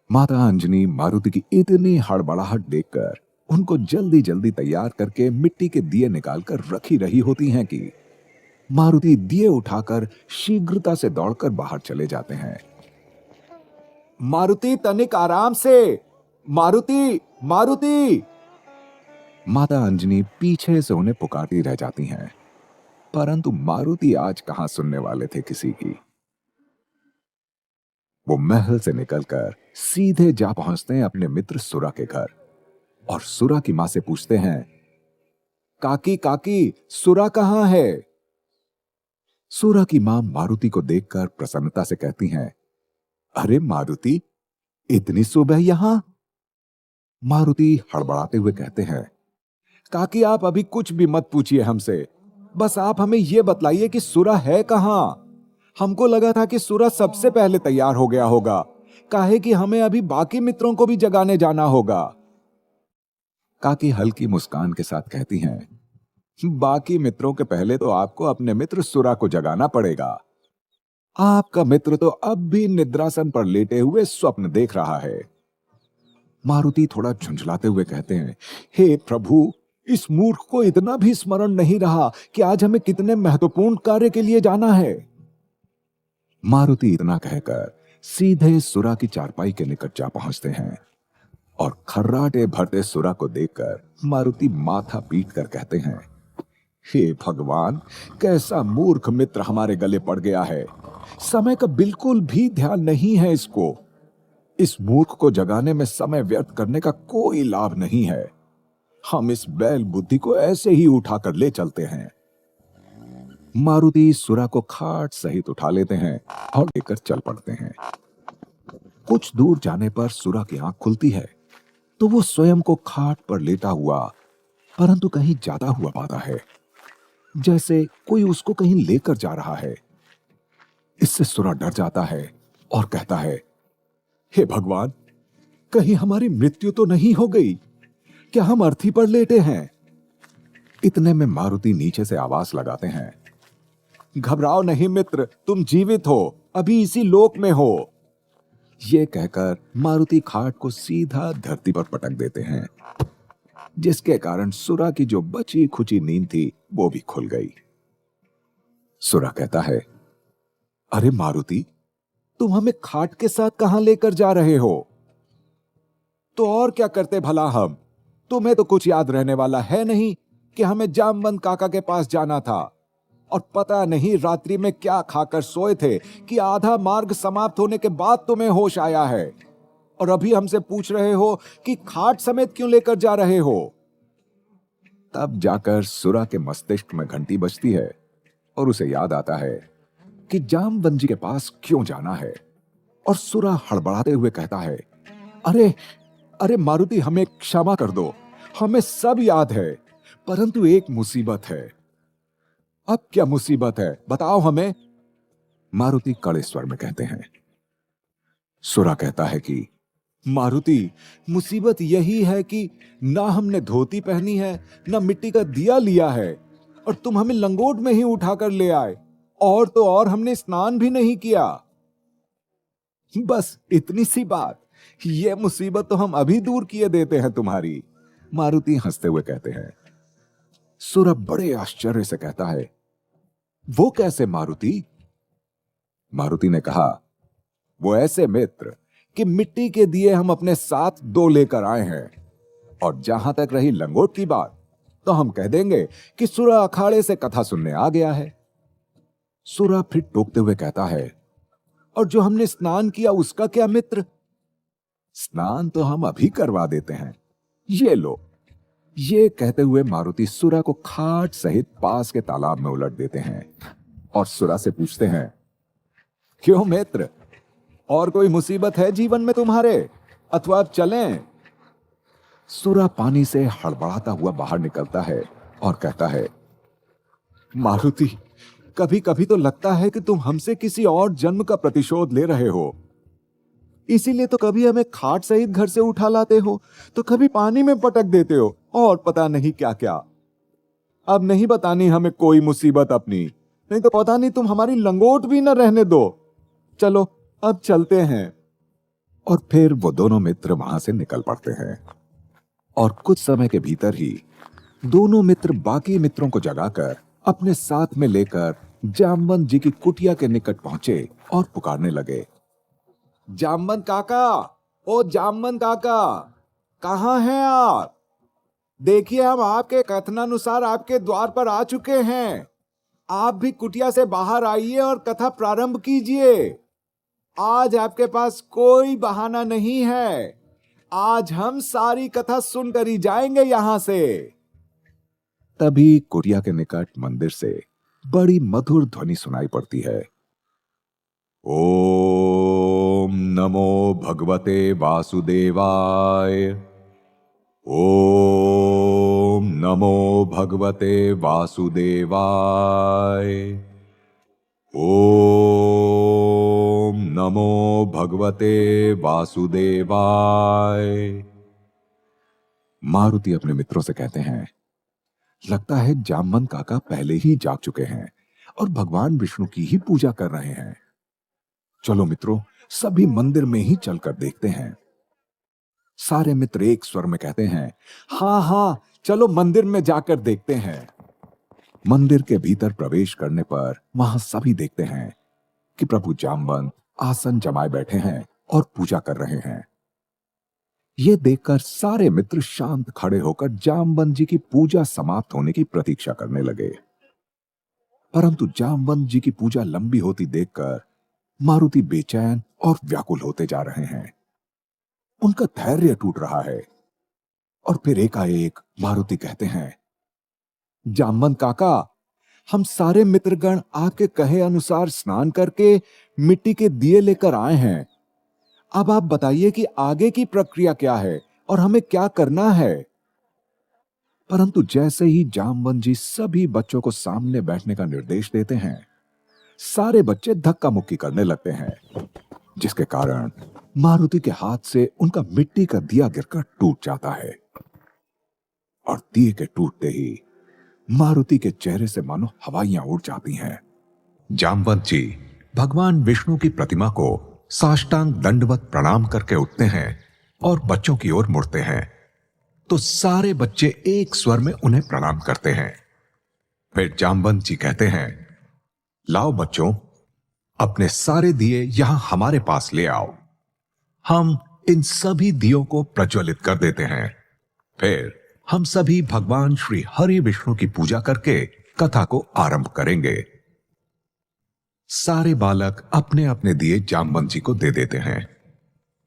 S1: माता अंजनी मारुति की इतनी हड़बड़ाहट देखकर उनको जल्दी जल्दी तैयार करके मिट्टी के दिए निकालकर रखी रही होती हैं कि मारुति दिए उठाकर शीघ्रता से दौड़कर बाहर चले जाते हैं। मारुति, तनिक आराम से, मारुति, मारुति। माता अंजनी पीछे से उन्हें पुकारती रह जाती हैं, परंतु मारुति आज कहां सुनने वाले थे किसी की। वो महल से निकलकर सीधे जा पहुंचते हैं अपने मित्र सुरा के घर, और सुरा की मां से पूछते हैं, काकी काकी, सुरा कहां है? सुरा की मां मारुति को देखकर प्रसन्नता से कहती हैं, अरे मारुति, इतनी सुबह यहां? मारुति हड़बड़ाते हुए कहते हैं, काकी आप अभी कुछ भी मत पूछिए हमसे, बस आप हमें यह बतलाइए कि सुरा है कहां। हमको लगा था कि सुरा सबसे पहले तैयार हो गया होगा, काहे कि हमें अभी बाकी मित्रों को भी जगाने जाना होगा। काकी हल्की मुस्कान के साथ कहती हैं, बाकी मित्रों के पहले तो आपको अपने मित्र सुरा को जगाना पड़ेगा। आपका मित्र तो अब भी निद्रासन पर लेटे हुए स्वप्न देख रहा है। मारुति थोड़ा झुंझलाते हुए कहते हैं, हे प्रभु, इस मूर्ख को इतना भी स्मरण नहीं रहा कि आज हमें कितने महत्वपूर्ण कार्य के लिए जाना है। मारुति इतना कहकर सीधे सुरा की चारपाई के निकट जा पहुंचते हैं और खर्राटे भरते सुरा को देखकर मारुति माथा पीट कर कहते हैं, हे भगवान, कैसा मूर्ख मित्र हमारे गले पड़ गया है। समय का बिल्कुल भी ध्यान नहीं है इसको। इस मूर्ख को जगाने में समय व्यर्थ करने का कोई लाभ नहीं है। हम इस बैल बुद्धि को ऐसे ही उठाकर ले चलते हैं। मारुति सुरा को खाट सहित उठा लेते हैं और लेकर चल पड़ते हैं। कुछ दूर जाने पर सुरा की आंख खुलती है तो वो स्वयं को खाट पर लेटा हुआ परंतु कहीं जाता हुआ पाता है, जैसे कोई उसको कहीं लेकर जा रहा है। इससे सुरा डर जाता है और कहता है, हे भगवान, कहीं हमारी मृत्यु तो नहीं हो गई? क्या हम अर्थी पर लेटे हैं? इतने में मारुति नीचे से आवाज लगाते हैं, घबराओ नहीं मित्र, तुम जीवित हो, अभी इसी लोक में हो। ये कहकर मारुति खाट को सीधा धरती पर पटक देते हैं, जिसके कारण सुरा की जो बची खुची नींद थी वो भी खुल गई। सुरा कहता है, अरे मारुति, तुम हमें खाट के साथ कहां लेकर जा रहे हो? तो और क्या करते भला हम? तुम्हें तो कुछ याद रहने वाला है नहीं कि हमें जामवंत काका के पास जाना था, और पता नहीं रात्रि में क्या खाकर सोए थे कि आधा मार्ग समाप्त होने के बाद तुम्हें होश आया है, और अभी हमसे पूछ रहे हो कि खाट समेत क्यों लेकर जा रहे हो। तब जाकर सुरा के मस्तिष्क में घंटी बजती है और उसे याद आता है कि जामवंत जी के पास क्यों जाना है। और सुरा हड़बड़ाते हुए कहता है, अरे अरे मारुति, हमें क्षमा कर दो, हमें सब याद है, परंतु एक मुसीबत है। अब क्या मुसीबत है, बताओ हमें। मारुति कड़े स्वर में कहते हैं। सुरा कहता है कि मारुति, मुसीबत यही है कि ना हमने धोती पहनी है, ना मिट्टी का दिया लिया है, और तुम हमें लंगोट में ही उठाकर ले आए, और तो और हमने स्नान भी नहीं किया। बस इतनी सी बात, यह मुसीबत तो हम अभी दूर किए देते हैं तुम्हारी। मारुति हंसते हुए कहते हैं। सुरा बड़े आश्चर्य से कहता है, वो कैसे मारुति? मारुति ने कहा, वो ऐसे मित्र कि मिट्टी के दिए हम अपने साथ 2 लेकर आए हैं, और जहां तक रही लंगोट की बात, तो हम कह देंगे कि सुरा अखाड़े से कथा सुनने आ गया है। सुरा फिर टोकते हुए कहता है, और जो हमने स्नान किया उसका क्या मित्र? स्नान तो हम अभी करवा देते हैं, ये लो। ये कहते हुए मारुति सुरा को खाट सहित पास के तालाब में उलट देते हैं और सुरा से पूछते हैं, क्यों मित्र, और कोई मुसीबत है जीवन में तुम्हारे, अथवा अब चलें? सुरा पानी से हड़बड़ाता हुआ बाहर निकलता है और कहता है, मारुति, कभी कभी तो लगता है कि तुम हमसे किसी और जन्म का प्रतिशोध ले रहे हो। इसीलिए तो कभी हमें खाट सहित घर से उठा लाते हो, तो कभी पानी में पटक देते हो, और पता नहीं क्या क्या। अब नहीं बतानी हमें कोई मुसीबत अपनी, नहीं तो पता नहीं तुम हमारी लंगोट भी न रहने दो। चलो अब चलते हैं। और फिर वो दोनों मित्र वहां से निकल पड़ते हैं, और कुछ समय के भीतर ही दोनों मित्र बाकी मित्रों को जगाकर अपने साथ में लेकर जामवंत जी की कुटिया के निकट पहुंचे और पुकारने लगे, जामवंत काका, ओ जामवंत काका, कहां हैं आप? देखिए, हम आपके कथनानुसार आपके द्वार पर आ चुके हैं। आप भी कुटिया से बाहर आइए और कथा प्रारंभ कीजिए। आज आपके पास कोई बहाना नहीं है, आज हम सारी कथा सुनकर ही जाएंगे यहां से। तभी कुटिया के निकट मंदिर से बड़ी मधुर ध्वनि सुनाई पड़ती है, ओम नमो भगवते वासुदेवाय। ओम नमो भगवते वासुदेवाय। ओम नमो भगवते वासुदेवाय। मारुति अपने मित्रों से कहते हैं, लगता है जामवंत काका पहले ही जाग चुके हैं और भगवान विष्णु की ही पूजा कर रहे हैं। चलो मित्रों, सभी मंदिर में ही चलकर देखते हैं। सारे मित्र एक स्वर में कहते हैं, हाँ हाँ, चलो मंदिर में जाकर देखते हैं। मंदिर के भीतर प्रवेश करने पर वहां सभी देखते हैं कि प्रभु जामवंत आसन जमाए बैठे हैं और पूजा कर रहे हैं। ये देखकर सारे मित्र शांत खड़े होकर जामवंत जी की पूजा समाप्त होने की प्रतीक्षा करने लगे। परंतु जामवंत जी की पूजा लंबी होती देखकर मारुति बेचैन और व्याकुल होते जा रहे हैं। उनका धैर्य टूट रहा है। और फिर एकाएक मारुति कहते हैं, जामवंत काका, हम सारे मित्रगण आपके कहे अनुसार स्नान करके मिट्टी के दिए लेकर आए हैं। अब आप बताइए कि आगे की प्रक्रिया क्या है और हमें क्या करना है। परंतु जैसे ही जामवंत जी सभी बच्चों को सामने बैठने का निर्देश देते हैं, सारे बच्चे धक्का मुक्की करने लगते हैं, जिसके कारण मारुति के हाथ से उनका मिट्टी का दिया गिरकर टूट जाता है। और दिए के टूटते ही मारुति के चेहरे से मानो हवाइयां उड़ जाती हैं। जामवंत जी भगवान विष्णु की प्रतिमा को साष्टांग दंडवत प्रणाम करके उठते हैं और बच्चों की ओर मुड़ते हैं, तो सारे बच्चे एक स्वर में उन्हें प्रणाम करते हैं। फिर जामवंत जी कहते हैं, लाओ बच्चों, अपने सारे दिए यहां हमारे पास ले आओ। हम इन सभी दियों को प्रज्वलित कर देते हैं। फिर हम सभी भगवान श्री हरि विष्णु की पूजा करके कथा को आरंभ करेंगे। सारे बालक अपने अपने दिए जामवंत जी को दे देते हैं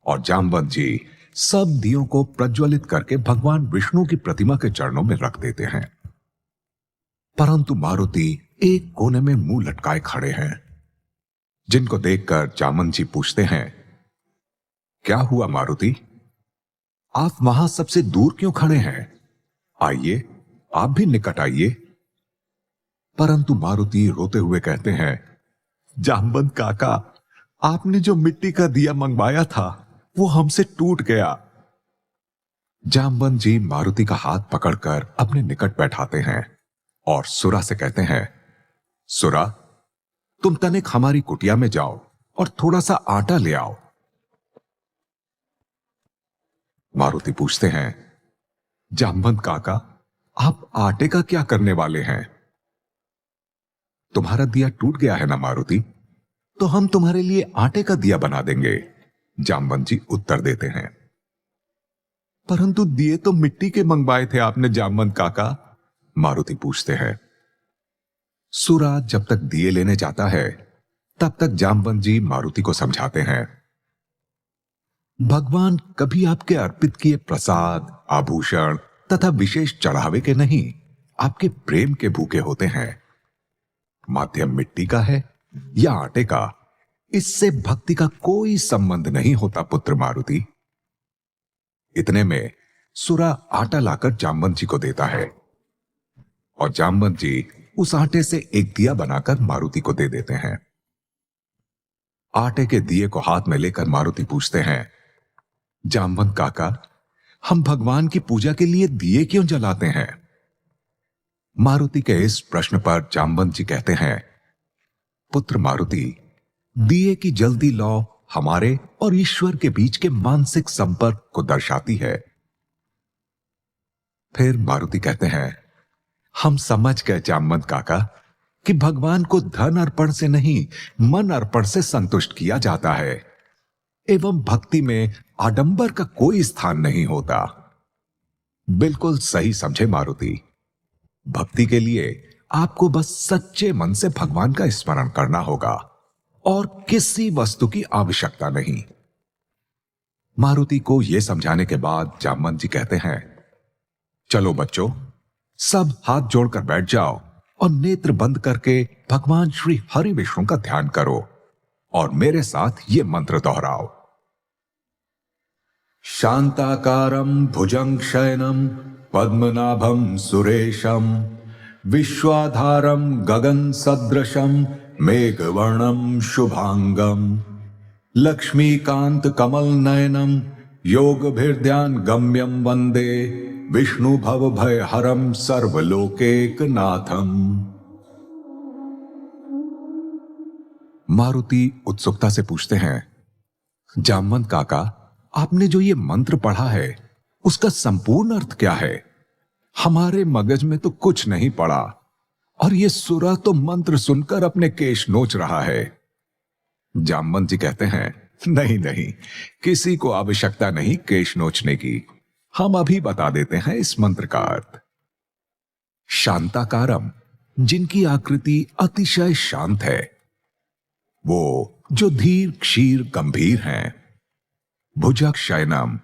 S1: और जामवंत जी सब दियों को प्रज्वलित करके भगवान विष्णु की प्रतिमा के चरणों में रख देते हैं। परंतु मारुति एक कोने में मुंह लटकाए खड़े हैं, जिनको देखकर जामवंत जी पूछते हैं, क्या हुआ मारुति? आप वहां सबसे दूर क्यों खड़े हैं? आइए, आप भी निकट आइए। परंतु मारुति रोते हुए कहते हैं, जामवंत काका, आपने जो मिट्टी का दिया मंगवाया था वो हमसे टूट गया। जामवंत जी मारुति का हाथ पकड़कर अपने निकट बैठाते हैं और सुरा से कहते हैं, सुरा, तुम तनिक हमारी कुटिया में जाओ और थोड़ा सा आटा ले आओ। मारुति पूछते हैं, जामवंत काका, आप आटे का क्या करने वाले हैं? तुम्हारा दिया टूट गया है ना मारुति, तो हम तुम्हारे लिए आटे का दिया बना देंगे। जामवंत जी उत्तर देते हैं, परंतु दिए तो मिट्टी के मंगवाए थे आपने जामवंत काका। मारुति पूछते हैं। सुरा जब तक दिए लेने जाता है तब तक जामवंत जी मारुति को समझाते हैं, भगवान कभी आपके अर्पित किए प्रसाद, आभूषण तथा विशेष चढ़ावे के नहीं, आपके प्रेम के भूखे होते हैं। माध्यम मिट्टी का है या आटे का, इससे भक्ति का कोई संबंध नहीं होता पुत्र मारुति। इतने में सुरा आटा लाकर जामवंत जी को देता है और जामवंत जी उस आटे से एक दिया बनाकर मारुति को दे देते हैं। आटे के दिए को हाथ में लेकर मारुति पूछते हैं, जामवंत काका, हम भगवान की पूजा के लिए दिए क्यों जलाते हैं? मारुति के इस प्रश्न पर जामवंत जी कहते हैं, पुत्र मारुति, दिए की जल्दी लौ हमारे और ईश्वर के बीच के मानसिक संपर्क को दर्शाती है। फिर मारुति कहते हैं, हम समझ गए जामवंत काका कि भगवान को धन अर्पण से नहीं, मन अर्पण से संतुष्ट किया जाता है एवं भक्ति में आडंबर का कोई स्थान नहीं होता। बिल्कुल सही समझे मारुति। भक्ति के लिए आपको बस सच्चे मन से भगवान का स्मरण करना होगा और किसी वस्तु की आवश्यकता नहीं। मारुति को यह समझाने के बाद जामवंत जी कहते हैं, चलो बच्चों, सब हाथ जोड़कर बैठ जाओ और नेत्र बंद करके भगवान श्री हरि विष्णु का ध्यान करो और मेरे साथ ये मंत्र दोहराओ। शांताकारं भुजं शयनं पद्मनाभं सुरेशं विश्वाधारं गगन सदृशं मेघवर्णं शुभांगं लक्ष्मीकांत कमल नयनम योगभिर्ध्यान गम्यम वंदे विष्णु भव भय हरम सर्वलोकेक नाथम। मारुति उत्सुकता से पूछते हैं, जामवंत काका, आपने जो ये मंत्र पढ़ा है उसका संपूर्ण अर्थ क्या है? हमारे मगज में तो कुछ नहीं पड़ा और ये सुरा तो मंत्र सुनकर अपने केश नोच रहा है। जामवंत जी कहते हैं, नहीं नहीं, किसी को आवश्यकता नहीं केश नोचने की। हम अभी बता देते हैं इस मंत्र का अर्थ। शांताकारम, जिनकी आकृति अतिशय शांत है, वो जो धीर क्षीर गंभीर हैं। भुजग शयनम,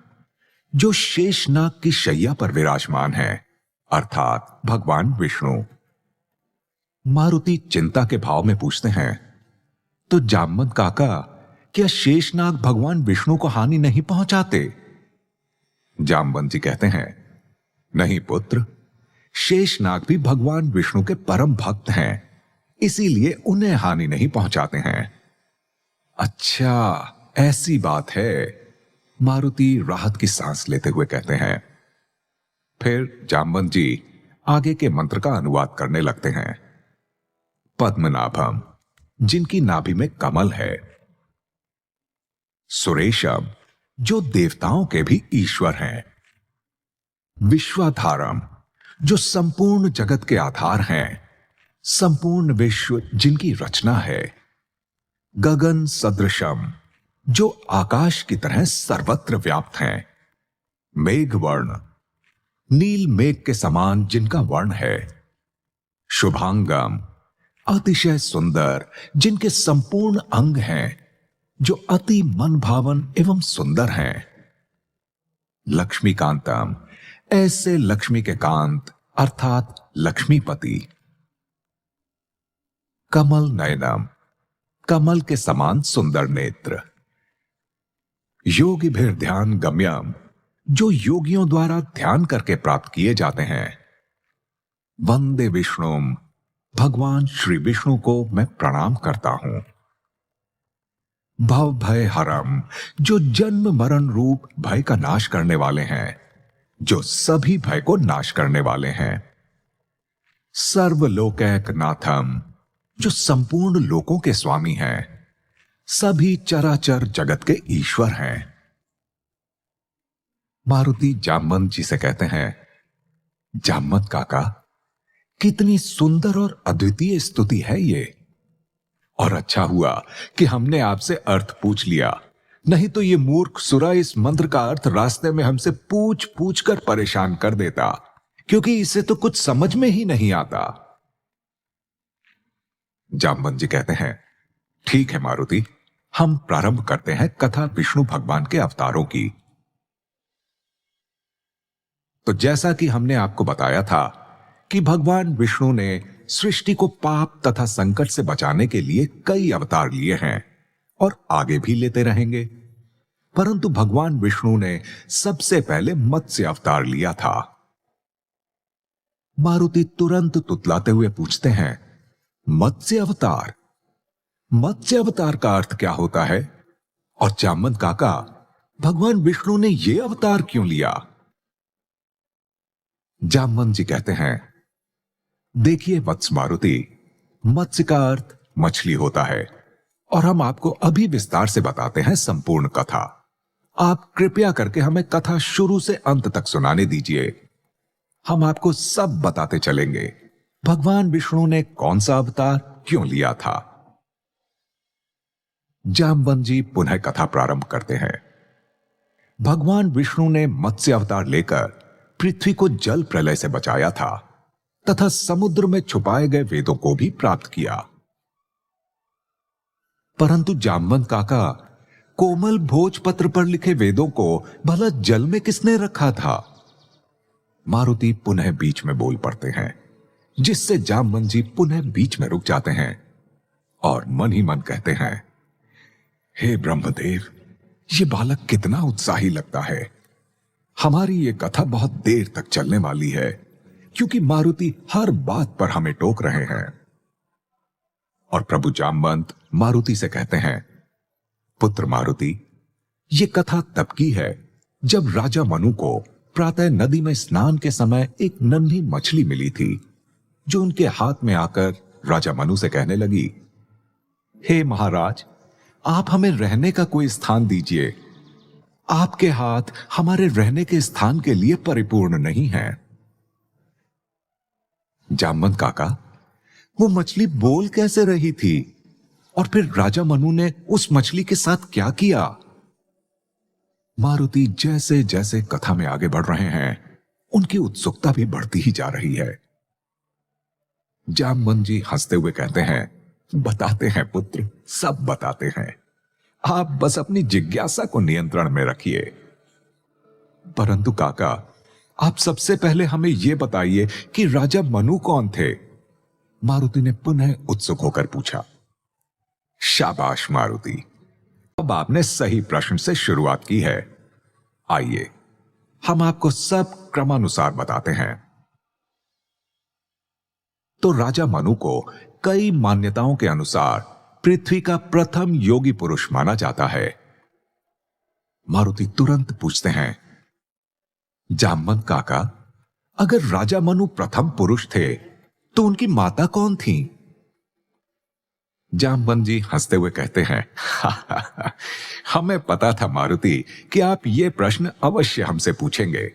S1: जो शेषनाग की शैया पर विराजमान है, अर्थात भगवान विष्णु। मारुति चिंता के भाव में पूछते हैं, तो जामवंत काका, क्या शेषनाग भगवान विष्णु को हानि नहीं पहुंचाते? जामवंत जी कहते हैं, नहीं पुत्र, शेषनाग भी भगवान विष्णु के परम भक्त हैं, इसीलिए उन्हें हानि नहीं पहुंचाते हैं। अच्छा, ऐसी बात है। मारुति राहत की सांस लेते हुए कहते हैं। फिर जामवंत जी आगे के मंत्र का अनुवाद करने लगते हैं। पद्मनाभम, जिनकी नाभि में कमल है। सुरेशम, जो देवताओं के भी ईश्वर हैं। विश्वाधारम, जो संपूर्ण जगत के आधार हैं, संपूर्ण विश्व जिनकी रचना है। गगन सदृशम, जो आकाश की तरह सर्वत्र व्याप्त हैं। मेघवर्ण, नील मेघ के समान जिनका वर्ण है। शुभांगम, अतिशय सुंदर जिनके संपूर्ण अंग हैं, जो अति मन भावन एवं सुंदर हैं। लक्ष्मीकांतम, ऐसे लक्ष्मी के कांत अर्थात लक्ष्मीपति। कमल नयनम, कमल के समान सुंदर नेत्र। योगी भीर ध्यान गम्यम, जो योगियों द्वारा ध्यान करके प्राप्त किए जाते हैं। वंदे विष्णुम, भगवान श्री विष्णु को मैं प्रणाम करता हूं। भव भय हरम, जो जन्म मरण रूप भय का नाश करने वाले हैं, जो सभी भय को नाश करने वाले हैं। सर्वलोकैक नाथम, जो संपूर्ण लोकों के स्वामी हैं, सभी चराचर जगत के ईश्वर हैं। मारुति जामवंत जी से कहते हैं, जामवंत काका, कितनी सुंदर और अद्वितीय स्तुति है ये। और अच्छा हुआ कि हमने आपसे अर्थ पूछ लिया, नहीं तो ये मूर्ख सुरा इस मंत्र का अर्थ रास्ते में हमसे पूछ पूछ कर परेशान कर देता, क्योंकि इसे तो कुछ समझ में ही नहीं आता। जामवंत जी कहते हैं, ठीक है मारुति, हम प्रारंभ करते हैं कथा विष्णु भगवान के अवतारों की। तो जैसा कि हमने आपको बताया था कि भगवान विष्णु ने सृष्टि को पाप तथा संकट से बचाने के लिए कई अवतार लिए हैं और आगे भी लेते रहेंगे, परंतु भगवान विष्णु ने सबसे पहले मत्स्य अवतार लिया था। मारुति तुरंत तुतलाते हुए पूछते हैं, मत्स्य अवतार? मत्स्य अवतार का अर्थ क्या होता है? और जामवंत काका, भगवान विष्णु ने यह अवतार क्यों लिया? जामवंत जी कहते हैं, देखिए वत्स मारुति, मत्स्य का अर्थ मछली होता है और हम आपको अभी विस्तार से बताते हैं संपूर्ण कथा। आप कृपया करके हमें कथा शुरू से अंत तक सुनाने दीजिए। हम आपको सब बताते चलेंगे, भगवान विष्णु ने कौन सा अवतार क्यों लिया था। जामवंत जी पुनः कथा प्रारंभ करते हैं। भगवान विष्णु ने मत्स्य अवतार लेकर पृथ्वी को जल प्रलय से बचाया था तथा समुद्र में छुपाए गए वेदों को भी प्राप्त किया। परंतु जामवंत काका, कोमल भोजपत्र पर लिखे वेदों को भला जल में किसने रखा था? मारुति पुनः बीच में बोल पड़ते हैं, जिससे जामवंत जी पुनः बीच में रुक जाते हैं और मन ही मन कहते हैं, हे ब्रह्मदेव, ये बालक कितना उत्साही लगता है। हमारी ये कथा बहुत देर तक चलने वाली है, क्योंकि मारुति हर बात पर हमें टोक रहे हैं। और प्रभु जामवंत मारुति से कहते हैं, पुत्र मारुति, ये कथा तब की है जब राजा मनु को प्रातः नदी में स्नान के समय एक नन्ही मछली मिली थी, जो उनके हाथ में आकर राजा मनु से कहने लगी, हे महाराज, आप हमें रहने का कोई स्थान दीजिए। आपके हाथ हमारे रहने के स्थान के लिए परिपूर्ण नहीं है। जामवंत काका, वो मछली बोल कैसे रही थी? और फिर राजा मनु ने उस मछली के साथ क्या किया? मारुति जैसे जैसे कथा में आगे बढ़ रहे हैं, उनकी उत्सुकता भी बढ़ती ही जा रही है। जामवंत जी हंसते हुए कहते हैं, बताते हैं पुत्र, सब बताते हैं। आप बस अपनी जिज्ञासा को नियंत्रण में रखिए। परंतु काका, आप सबसे पहले हमें यह बताइए कि राजा मनु कौन थे? मारुति ने पुनः उत्सुक होकर पूछा। शाबाश मारुति, अब आपने सही प्रश्न से शुरुआत की है। आइए, हम आपको सब क्रमानुसार बताते हैं। तो राजा मनु को कई मान्यताओं के अनुसार पृथ्वी का प्रथम योगी पुरुष माना जाता है। मारुति तुरंत पूछते हैं, जामवंत काका, अगर राजा मनु प्रथम पुरुष थे तो उनकी माता कौन थी? जामवंत जी हंसते हुए कहते हैं, हमें पता था मारुति कि आप ये प्रश्न अवश्य हमसे पूछेंगे।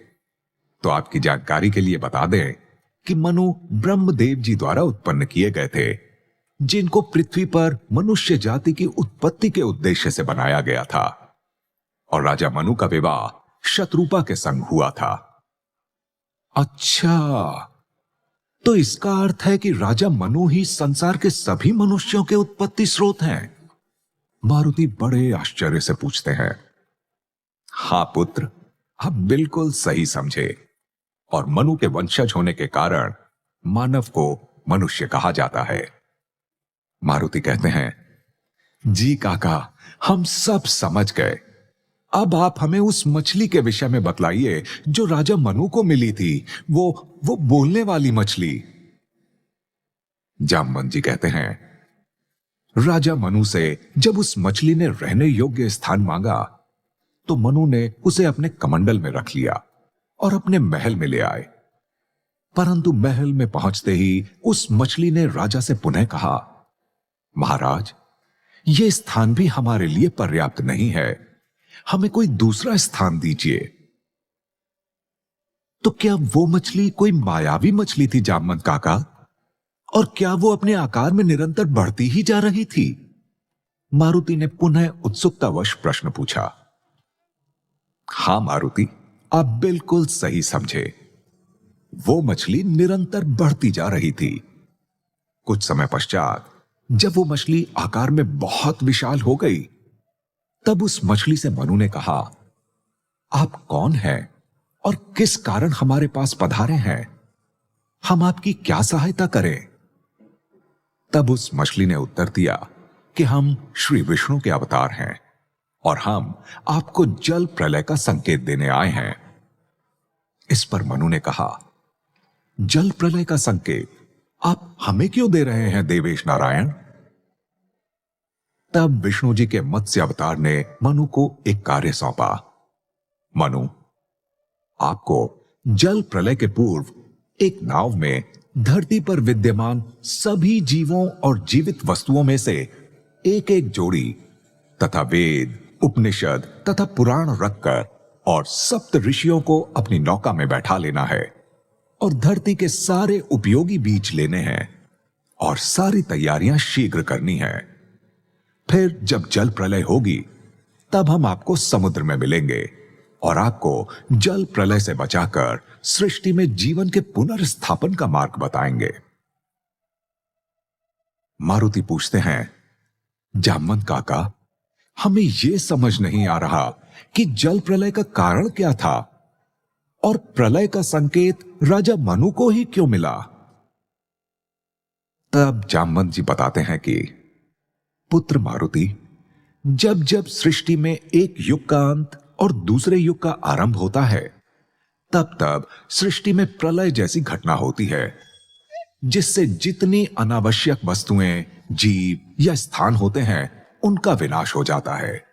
S1: तो आपकी जानकारी के लिए बता दें कि मनु ब्रह्मदेव जी द्वारा उत्पन्न किए गए थे, जिनको पृथ्वी पर मनुष्य जाति की उत्पत्ति के उद्देश्य से बनाया गया था। और राजा मनु का विवाह शत्रुपा के संग हुआ था। अच्छा, तो इसका अर्थ है कि राजा मनु ही संसार के सभी मनुष्यों के उत्पत्ति स्रोत हैं? मारुति बड़े आश्चर्य से पूछते हैं। हां पुत्र, आप बिल्कुल सही समझे। और मनु के वंशज होने के कारण मानव को मनुष्य कहा जाता है। मारुति कहते हैं, जी काका, हम सब समझ गए। अब आप हमें उस मछली के विषय में बतलाइए जो राजा मनु को मिली थी, वो बोलने वाली मछली। जामवंत जी कहते हैं, राजा मनु से जब उस मछली ने रहने योग्य स्थान मांगा, तो मनु ने उसे अपने कमंडल में रख लिया और अपने महल में ले आए। परंतु महल में पहुंचते ही उस मछली ने राजा से पुनः कहा, महाराज, यह स्थान भी हमारे लिए पर्याप्त नहीं है, हमें कोई दूसरा स्थान दीजिए। तो क्या वो मछली कोई मायावी मछली थी जामवंत काका? और क्या वो अपने आकार में निरंतर बढ़ती ही जा रही थी? मारुति ने पुनः उत्सुकतावश प्रश्न पूछा। हां मारुति, आप बिल्कुल सही समझे। वो मछली निरंतर बढ़ती जा रही थी। कुछ समय पश्चात जब वो मछली आकार में बहुत विशाल हो गई, तब उस मछली से मनु ने कहा, आप कौन हैं और किस कारण हमारे पास पधारे हैं? हम आपकी क्या सहायता करें? तब उस मछली ने उत्तर दिया कि हम श्री विष्णु के अवतार हैं और हम आपको जल प्रलय का संकेत देने आए हैं। इस पर मनु ने कहा, जल प्रलय का संकेत आप हमें क्यों दे रहे हैं देवेश नारायण? तब विष्णु जी के मत्स्य अवतार ने मनु को एक कार्य सौंपा। मनु, आपको जल प्रलय के पूर्व एक नाव में धरती पर विद्यमान सभी जीवों और जीवित वस्तुओं में से एक एक जोड़ी तथा वेद, उपनिषद तथा पुराण रखकर और सप्त ऋषियों को अपनी नौका में बैठा लेना है और धरती के सारे उपयोगी बीज लेने हैं और सारी तैयारियां शीघ्र करनी है। फिर जब जल प्रलय होगी, तब हम आपको समुद्र में मिलेंगे और आपको जल प्रलय से बचाकर सृष्टि में जीवन के पुनर्स्थापन का मार्ग बताएंगे। मारुति पूछते हैं, जामवंत काका, हमें यह समझ नहीं आ रहा कि जल प्रलय का कारण क्या था और प्रलय का संकेत राजा मनु को ही क्यों मिला? तब जामवंत जी बताते हैं कि पुत्र मारुति, जब जब सृष्टि में एक युग का अंत और दूसरे युग का आरंभ होता है, तब तब सृष्टि में प्रलय जैसी घटना होती है, जिससे जितनी अनावश्यक वस्तुएं, जीव या स्थान होते हैं, उनका विनाश हो जाता है।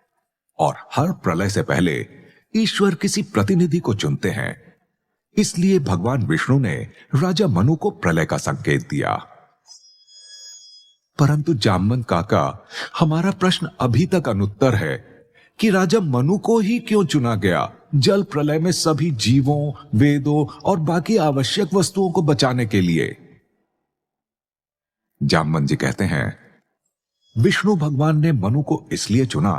S1: और हर प्रलय से पहले ईश्वर किसी प्रतिनिधि को चुनते हैं। इसलिए भगवान विष्णु ने राजा मनु को प्रलय का संकेत दिया। परंतु जामवंत काका, हमारा प्रश्न अभी तक अनुत्तर है कि राजा मनु को ही क्यों चुना गया जल प्रलय में सभी जीवों, वेदों और बाकी आवश्यक वस्तुओं को बचाने के लिए। जामवंत जी कहते हैं, विष्णु भगवान ने मनु को इसलिए चुना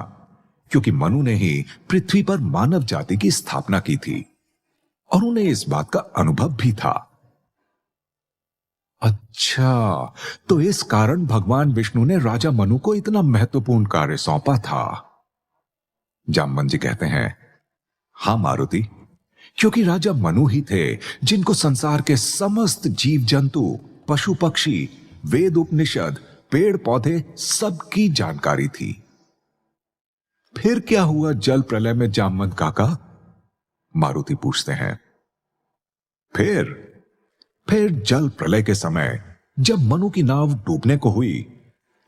S1: क्योंकि मनु ने ही पृथ्वी पर मानव जाति की स्थापना की थी और उन्हें इस बात का अनुभव भी था। अच्छा, तो इस कारण भगवान विष्णु ने राजा मनु को इतना महत्वपूर्ण कार्य सौंपा था। जामवंत जी कहते हैं, हां मारुति, क्योंकि राजा मनु ही थे जिनको संसार के समस्त जीव जंतु, पशु पक्षी, वेद उपनिषद, पेड़ पौधे सबकी जानकारी थी। फिर क्या हुआ जल प्रलय में जामवंत काका? मारुति पूछते हैं। फिर जल प्रलय के समय जब मनु की नाव डूबने को हुई,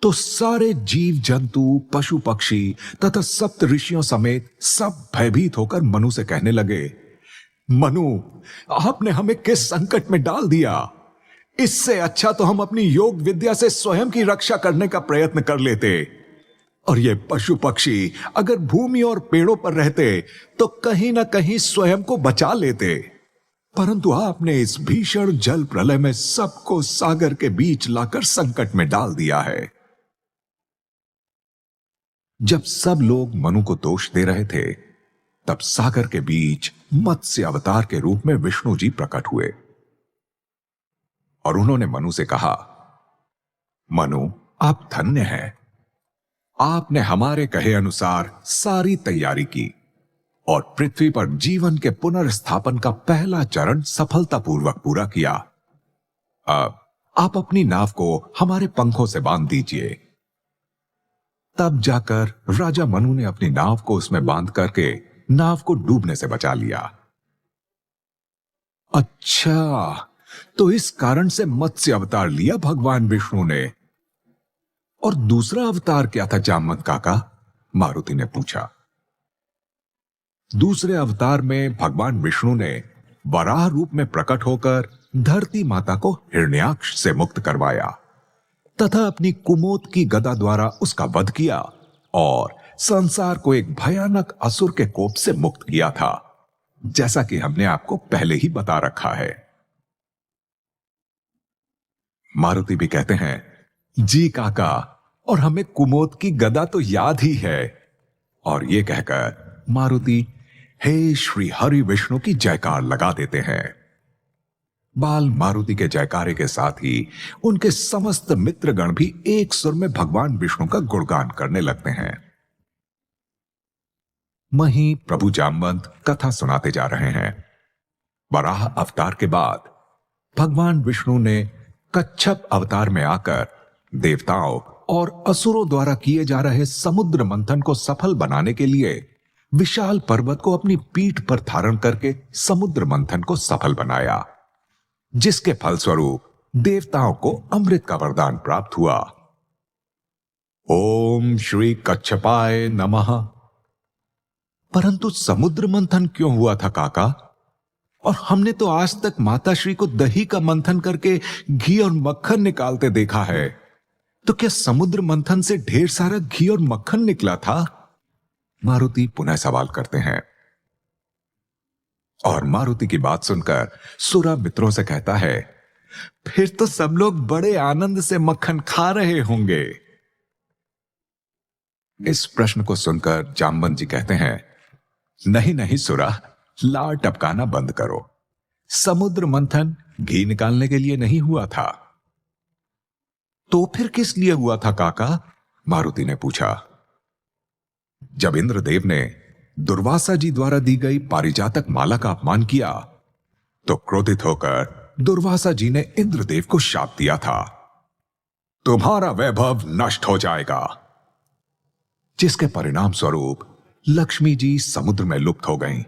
S1: तो सारे जीव जंतु, पशु पक्षी तथा सप्त ऋषियों समेत सब भयभीत होकर मनु से कहने लगे, मनु, आपने हमें किस संकट में डाल दिया? इससे अच्छा तो हम अपनी योग विद्या से स्वयं की रक्षा करने का प्रयत्न कर लेते। और ये पशु पक्षी अगर भूमि और पेड़ों पर रहते तो कहीं ना कहीं स्वयं को बचा लेते, परंतु आपने इस भीषण जल प्रलय में सबको सागर के बीच लाकर संकट में डाल दिया है। जब सब लोग मनु को दोष दे रहे थे, तब सागर के बीच मत्स्य अवतार के रूप में विष्णु जी प्रकट हुए और उन्होंने मनु से कहा, मनु, आप धन्य हैं। आपने हमारे कहे अनुसार सारी तैयारी की और पृथ्वी पर जीवन के पुनर्स्थापन का पहला चरण सफलतापूर्वक पूरा किया। अब आप अपनी नाव को हमारे पंखों से बांध दीजिए। तब जाकर राजा मनु ने अपनी नाव को उसमें बांध करके नाव को डूबने से बचा लिया। अच्छा, तो इस कारण से मत्स्य अवतार लिया भगवान विष्णु ने। और दूसरा अवतार क्या था जामवंत काका? मारुति ने पूछा। दूसरे अवतार में भगवान विष्णु ने वराह रूप में प्रकट होकर धरती माता को हिरण्याक्ष से मुक्त करवाया तथा अपनी कुमोद की गदा द्वारा उसका वध किया और संसार को एक भयानक असुर के कोप से मुक्त किया था, जैसा कि हमने आपको पहले ही बता रखा है। मारुति भी कहते हैं, जी काका, और हमें कुमोद की गदा तो याद ही है। और ये कहकर मारुति हे श्री हरि विष्णु की जयकार लगा देते हैं। बाल मारुति के जयकारे के साथ ही उनके समस्त मित्रगण भी एक सुर में भगवान विष्णु का गुणगान करने लगते हैं। वहीं प्रभु जामवंत कथा सुनाते जा रहे हैं। वराह अवतार के बाद भगवान विष्णु ने कच्छप अवतार में आकर देवताओं और असुरों द्वारा किए जा रहे समुद्र मंथन को सफल बनाने के लिए विशाल पर्वत को अपनी पीठ पर धारण करके समुद्र मंथन को सफल बनाया, जिसके फलस्वरूप देवताओं को अमृत का वरदान प्राप्त हुआ। ओम श्री कच्छपाय नमः। परंतु समुद्र मंथन क्यों हुआ था काका? और हमने तो आज तक माता श्री को दही का मंथन करके घी और मक्खन निकालते देखा है, तो क्या समुद्र मंथन से ढेर सारा घी और मक्खन निकला था? मारुति पुनः सवाल करते हैं। और मारुति की बात सुनकर सुरा मित्रों से कहता है, फिर तो सब लोग बड़े आनंद से मक्खन खा रहे होंगे। इस प्रश्न को सुनकर जामवंत जी कहते हैं, नहीं नहीं सुरा, लार टपकाना बंद करो। समुद्र मंथन घी निकालने के लिए नहीं हुआ था। तो फिर किस लिए हुआ था काका? मारुति ने पूछा। जब इंद्रदेव ने दुर्वासा जी द्वारा दी गई पारिजातक माला का अपमान किया, तो क्रोधित होकर दुर्वासा जी ने इंद्रदेव को शाप दिया था, तुम्हारा वैभव नष्ट हो जाएगा। जिसके परिणाम स्वरूप लक्ष्मी जी समुद्र में लुप्त हो गईं।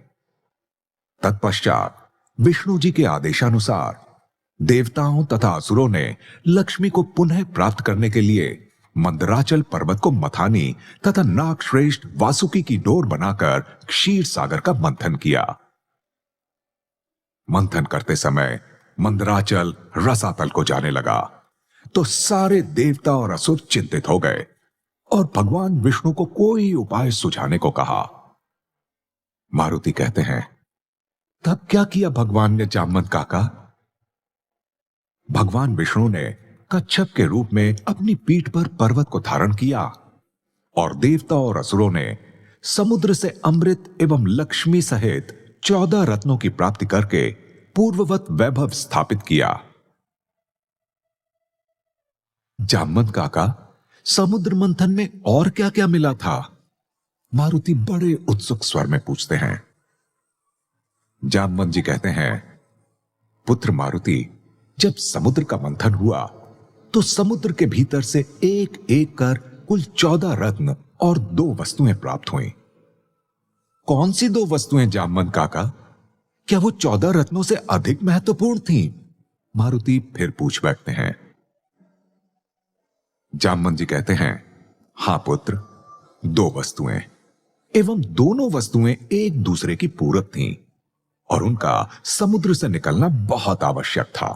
S1: तत्पश्चात विष्णु जी के आदेशानुसार देवताओं तथा असुरों ने लक्ष्मी को पुनः प्राप्त करने के लिए मंदराचल पर्वत को मथानी तथा नागश्रेष्ठ वासुकी की डोर बनाकर क्षीर सागर का मंथन किया। मंथन करते समय मंदराचल रसातल को जाने लगा तो सारे देवता और असुर चिंतित हो गए और भगवान विष्णु को कोई उपाय सुझाने को कहा। मारुति कहते हैं, तब क्या किया भगवान ने जामवंत काका? भगवान विष्णु ने कच्छप के रूप में अपनी पीठ पर पर्वत को धारण किया और देवता और असुरों ने समुद्र से अमृत एवं लक्ष्मी सहित 14 रत्नों की प्राप्ति करके पूर्ववत वैभव स्थापित किया। जामवंत काका, समुद्र मंथन में और क्या क्या मिला था? मारुति बड़े उत्सुक स्वर में पूछते हैं। जामवंत जी कहते हैं, पुत्र मारुति, जब समुद्र का मंथन हुआ तो समुद्र के भीतर से एक एक कर कुल 14 रत्न और 2 वस्तुएं प्राप्त हुई। कौन सी 2 वस्तुएं जामवंत काका? क्या वो 14 रत्नों से अधिक महत्वपूर्ण थीं? मारुति फिर पूछ बैठते हैं। जामवंत जी कहते हैं, हां पुत्र, 2 वस्तुएं एवं दोनों वस्तुएं एक दूसरे की पूरक थीं और उनका समुद्र से निकलना बहुत आवश्यक था।